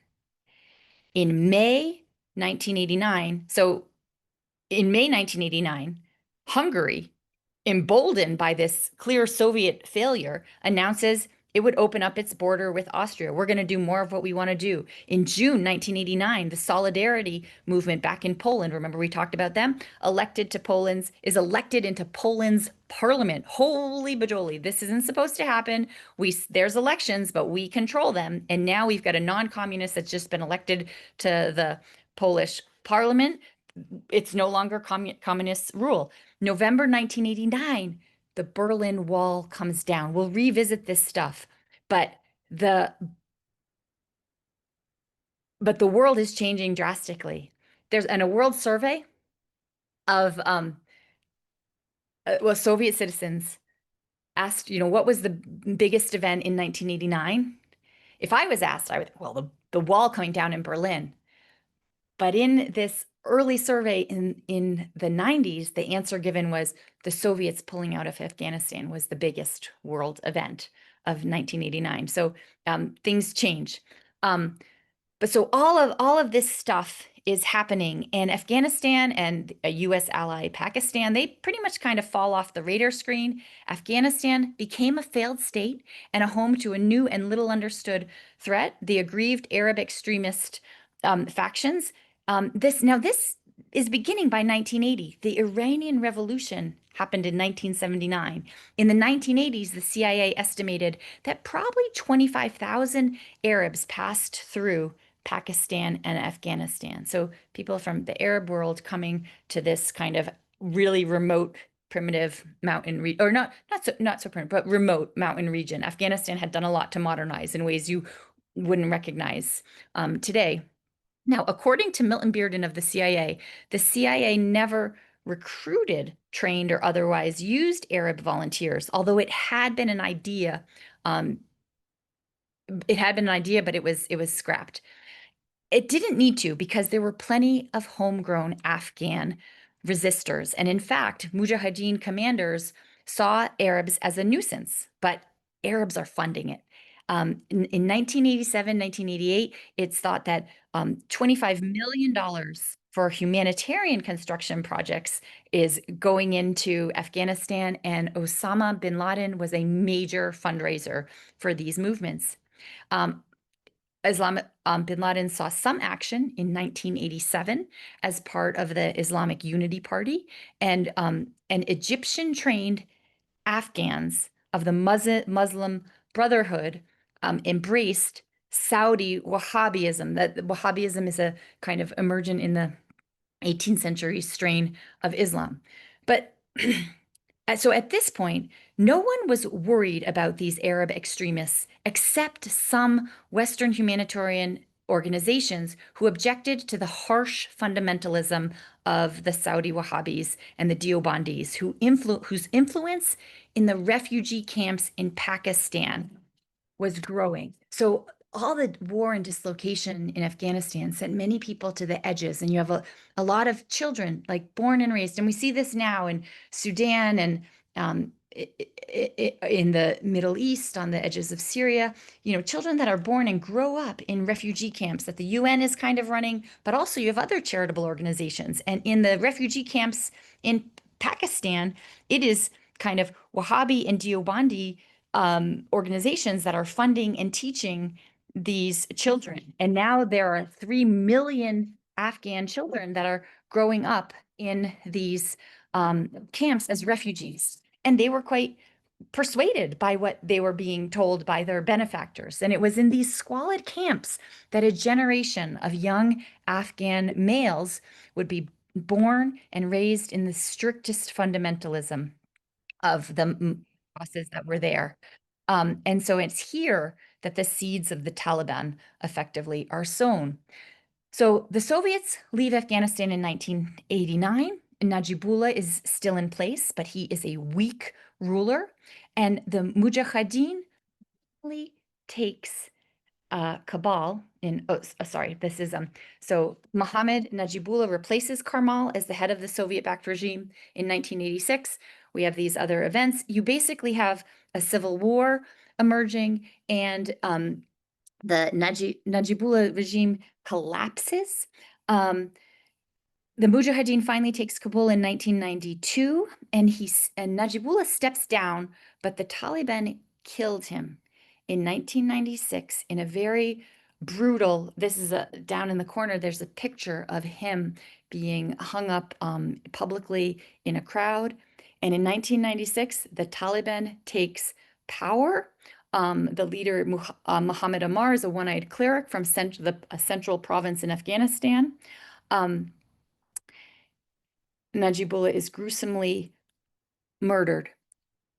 Speaker 1: In May 1989, so in May 1989, Hungary, emboldened by this clear Soviet failure, announces it would open up its border with Austria. We're going to do more of what we want to do. In June 1989, the Solidarity movement back in Poland, remember we talked about them, is elected into Poland's parliament. Holy bajoli, this isn't supposed to happen. There's elections, but we control them. And now we've got a non-communist that's just been elected to the Polish parliament. It's no longer communist rule. November 1989, the Berlin Wall comes down. We'll revisit this stuff, but the world is changing drastically. There's a world survey of Soviet citizens asked, what was the biggest event in 1989? If I was asked, I would, well, the wall coming down in Berlin. But in this early survey in the 90s, the answer given was the Soviets pulling out of Afghanistan was the biggest world event of 1989. So things change. But so all of this stuff is happening, and Afghanistan and a US ally, Pakistan, they pretty much kind of fall off the radar screen. Afghanistan became a failed state and a home to a new and little understood threat, the aggrieved Arab extremist factions. This is beginning by 1980. The Iranian Revolution happened in 1979. In the 1980s, the CIA estimated that probably 25,000 Arabs passed through Pakistan and Afghanistan. So people from the Arab world coming to this kind of really remote, primitive mountain region, or not so primitive, but remote mountain region. Afghanistan had done a lot to modernize in ways you wouldn't recognize today. Now, according to Milton Bearden of the CIA never recruited, trained, or otherwise used Arab volunteers, although it had been an idea. Um, it had been an idea, but it was scrapped. It didn't need to because there were plenty of homegrown Afghan resistors. And in fact, Mujahideen commanders saw Arabs as a nuisance, but Arabs are funding it. In 1987, 1988, it's thought that $25 million for humanitarian construction projects is going into Afghanistan, and Osama bin Laden was a major fundraiser for these movements. Um, bin Laden saw some action in 1987 as part of the Islamic Unity Party, and Egyptian-trained Afghans of the Muslim Brotherhood embraced Saudi Wahhabism. That Wahhabism is a kind of emergent in the 18th century strain of Islam. But so at this point, no one was worried about these Arab extremists except some Western humanitarian organizations who objected to the harsh fundamentalism of the Saudi Wahhabis and the Deobandis, whose influence in the refugee camps in Pakistan was growing. So all the war and dislocation in Afghanistan sent many people to the edges, and you have a lot of children like born and raised, and we see this now in Sudan and in the Middle East, on the edges of Syria, children that are born and grow up in refugee camps that the UN is kind of running, but also you have other charitable organizations. And in the refugee camps in Pakistan, it is kind of Wahhabi and Deobandi organizations that are funding and teaching these children. And now there are 3 million Afghan children that are growing up in these camps as refugees. And they were quite persuaded by what they were being told by their benefactors. And it was in these squalid camps that a generation of young Afghan males would be born and raised in the strictest fundamentalism of the bosses that were there. And so it's here that the seeds of the Taliban effectively are sown. So the Soviets leave Afghanistan in 1989. Najibullah is still in place, but he is a weak ruler. And the Mujahideen really takes Kabul in, sorry, this is, so Mohammed Najibullah replaces Karmal as the head of the Soviet-backed regime in 1986. We have these other events. You basically have a civil war emerging, and the Najibullah regime collapses. The Mujahideen finally takes Kabul in 1992, and Najibullah steps down, but the Taliban killed him in 1996 in a very brutal. This is down in the corner. There's a picture of him being hung up publicly in a crowd. And in 1996, the Taliban takes power. The leader, Muhammad Ammar, is a one-eyed cleric from a central province in Afghanistan. Najibullah is gruesomely murdered.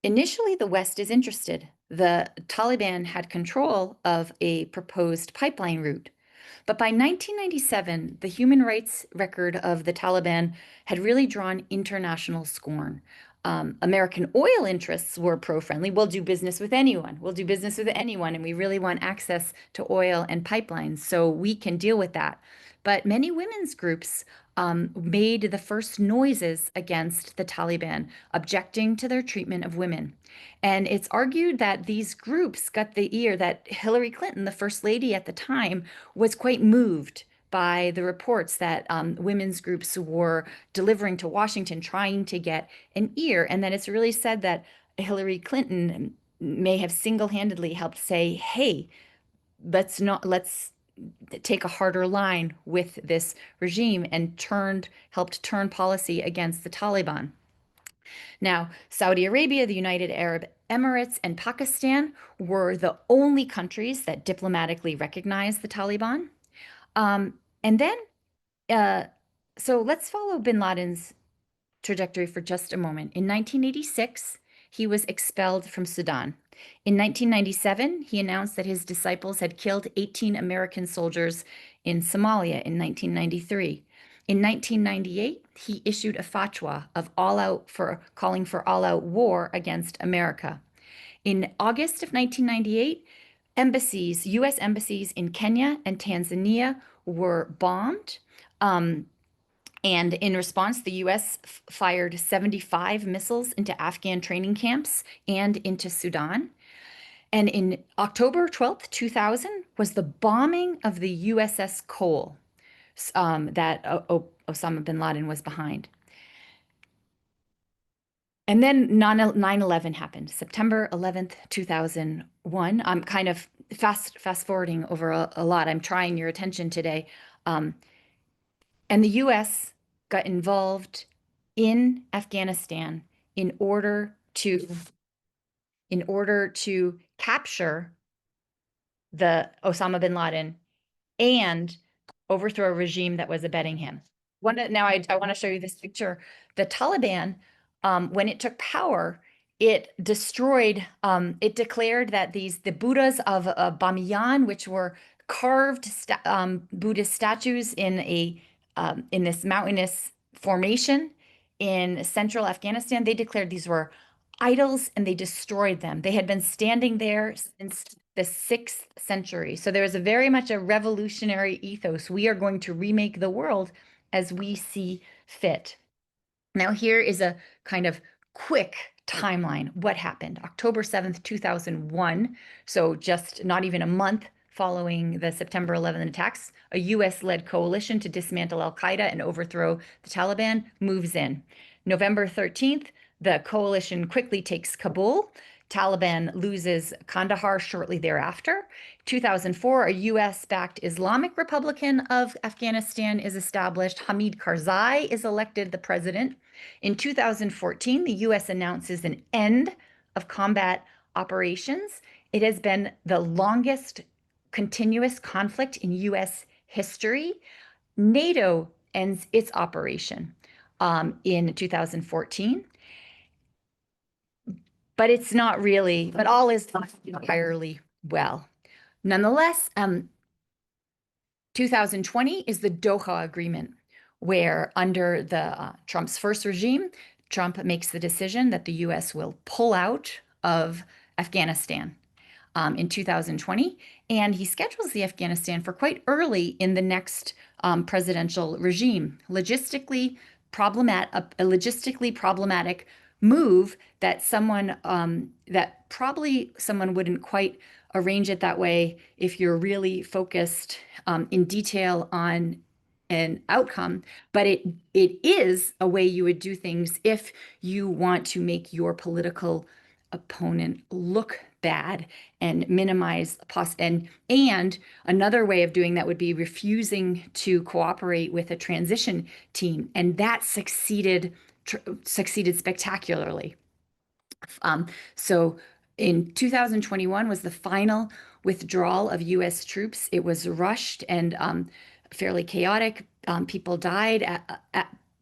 Speaker 1: Initially, the West is interested. The Taliban had control of a proposed pipeline route. But by 1997, the human rights record of the Taliban had really drawn international scorn. American oil interests were pro-friendly. We'll do business with anyone. We'll do business with anyone, and we really want access to oil and pipelines, so we can deal with that. But many women's groups made the first noises against the Taliban, objecting to their treatment of women. And it's argued that these groups got the ear that Hillary Clinton, the first lady at the time, was quite moved by the reports that women's groups were delivering to Washington, trying to get an ear. And then it's really said that Hillary Clinton may have single-handedly helped say, hey, let's take a harder line with this regime, and helped turn policy against the Taliban. Now, Saudi Arabia, the United Arab Emirates, and Pakistan were the only countries that diplomatically recognized the Taliban. And then, uh, so let's follow bin Laden's trajectory for just a moment. In 1986, he was expelled from Sudan. In 1997, he announced that his disciples had killed 18 American soldiers in Somalia in 1993. In 1998, he issued a fatwa of calling for all-out war against America. In August of 1998, U.S. embassies in Kenya and Tanzania were bombed. And in response, the US fired 75 missiles into Afghan training camps and into Sudan. And in October 12th, 2000, was the bombing of the USS Cole that Osama bin Laden was behind. And then 9/11 happened, September 11th, 2001. I'm kind of fast forwarding over a lot. I'm trying your attention today. And the US got involved in Afghanistan in order to capture the Osama bin Laden and overthrow a regime that was abetting him. Now I want to show you this picture. The Taliban, when it took power, it declared that the Buddhas of Bamiyan, which were carved Buddhist statues in this mountainous formation in central Afghanistan, they declared these were idols and they destroyed them. They had been standing there since the 6th century. So there was very much a revolutionary ethos. We are going to remake the world as we see fit. Now, here is a kind of quick timeline. What happened? October 7th, 2001. So just not even a month following the September 11th attacks, a US-led coalition to dismantle al-Qaeda and overthrow the Taliban moves in. November 13th, the coalition quickly takes Kabul. Taliban loses Kandahar shortly thereafter. 2004, a US-backed Islamic Republican of Afghanistan is established. Hamid Karzai is elected the president. In 2014, the US announces an end of combat operations. It has been the longest continuous conflict in US history. NATO ends its operation in 2014. But it's not really, but all is not entirely well. Nonetheless, 2020 is the Doha Agreement, where under the Trump's first regime, Trump makes the decision that the US will pull out of Afghanistan in 2020, and he schedules the Afghanistan for quite early in the next presidential regime. A logistically problematic move that probably someone wouldn't quite arrange it that way if you're really focused in detail on an outcome, but it is a way you would do things if you want to make your political opponent look bad and minimize and another way of doing that would be refusing to cooperate with a transition team, and that succeeded spectacularly. So in 2021 was the final withdrawal of US troops. It was rushed and fairly chaotic. People died,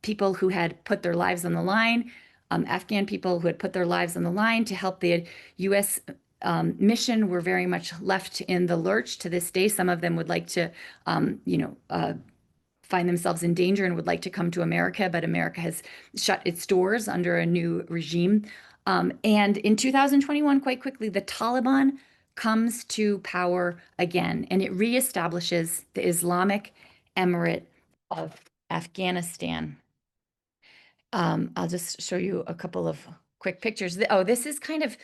Speaker 1: people who had put their lives on the line, Afghan people who had put their lives on the line to help the US mission were very much left in the lurch to this day. Some of them would like to, find themselves in danger and would like to come to America, but America has shut its doors under a new regime. And in 2021, quite quickly, the Taliban comes to power again, and it reestablishes the Islamic Emirate of Afghanistan. I'll just show you a couple of quick pictures. Oh, this is kind of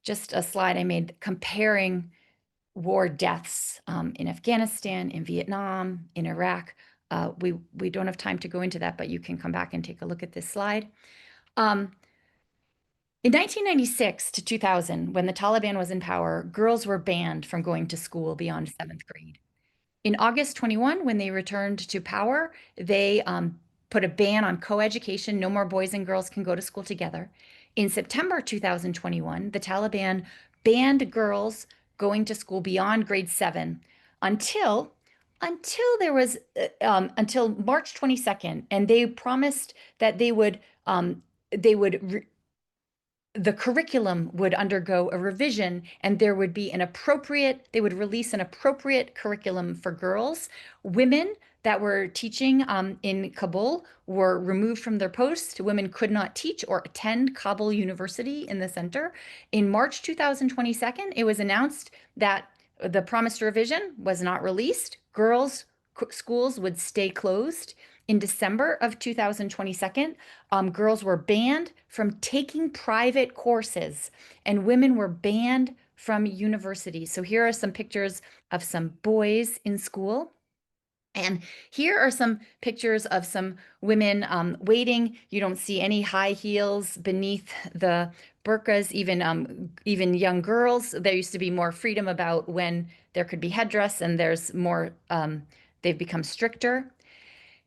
Speaker 1: just a slide I made comparing war deaths in Afghanistan, in Vietnam, in Iraq. We don't have time to go into that, but you can come back and take a look at this slide. In 1996 to 2000, when the Taliban was in power, girls were banned from going to school beyond seventh grade. In August 21, when they returned to power, they put a ban on co-education. No more boys and girls can go to school together. In September 2021, the Taliban banned girls going to school beyond grade 7 until there was until March 22nd, and they promised that they would the curriculum would undergo a revision, and there would be they would release an appropriate curriculum for girls. Women that were teaching in Kabul were removed from their posts. Women could not teach or attend Kabul University in the center. In March 2022, it was announced that the promised revision was not released. Schools would stay closed. In December of 2022, girls were banned from taking private courses, and women were banned from universities. So here are some pictures of some boys in school. And here are some pictures of some women waiting. You don't see any high heels beneath the burqas, even young girls. There used to be more freedom about when there could be headdress, and there's more, they've become stricter.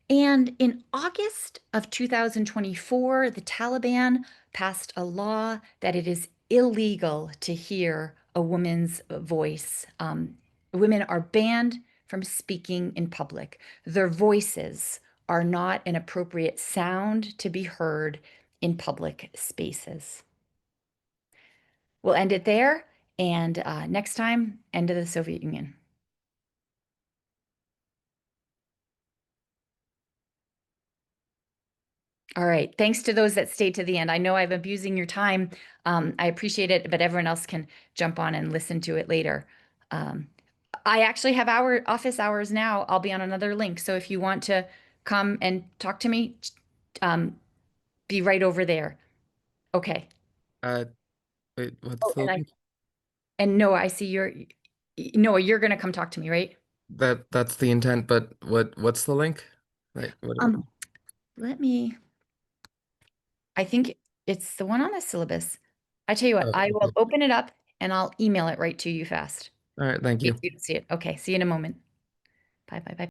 Speaker 1: And in August of 2024, the Taliban passed a law that it is illegal to hear a woman's voice. Women are banned from speaking in public. Their voices are not an appropriate sound to be heard in public spaces. We'll end it there, and next time, end of the Soviet Union. All right. Thanks to those that stayed to the end. I know I'm abusing your time. I appreciate it, but everyone else can jump on and listen to it later. I actually have our office hours now. I'll be on another link. So if you want to come and talk to me, be right over there. Okay.
Speaker 2: Uh, Wait, what's
Speaker 1: Oh,
Speaker 2: the link?
Speaker 1: and Noah, I see Noah, you're gonna come talk to me, right?
Speaker 2: That's the intent, but what's the link? Like what?
Speaker 1: Um, let me, I think it's the one on the syllabus. I tell you what,
Speaker 2: Oh,
Speaker 1: I will
Speaker 2: okay.
Speaker 1: open it up and I'll email it right to you fast.
Speaker 2: All right, thank
Speaker 1: Wait
Speaker 2: you.
Speaker 1: till you see it. Okay, see you in a moment. Bye, bye, bye.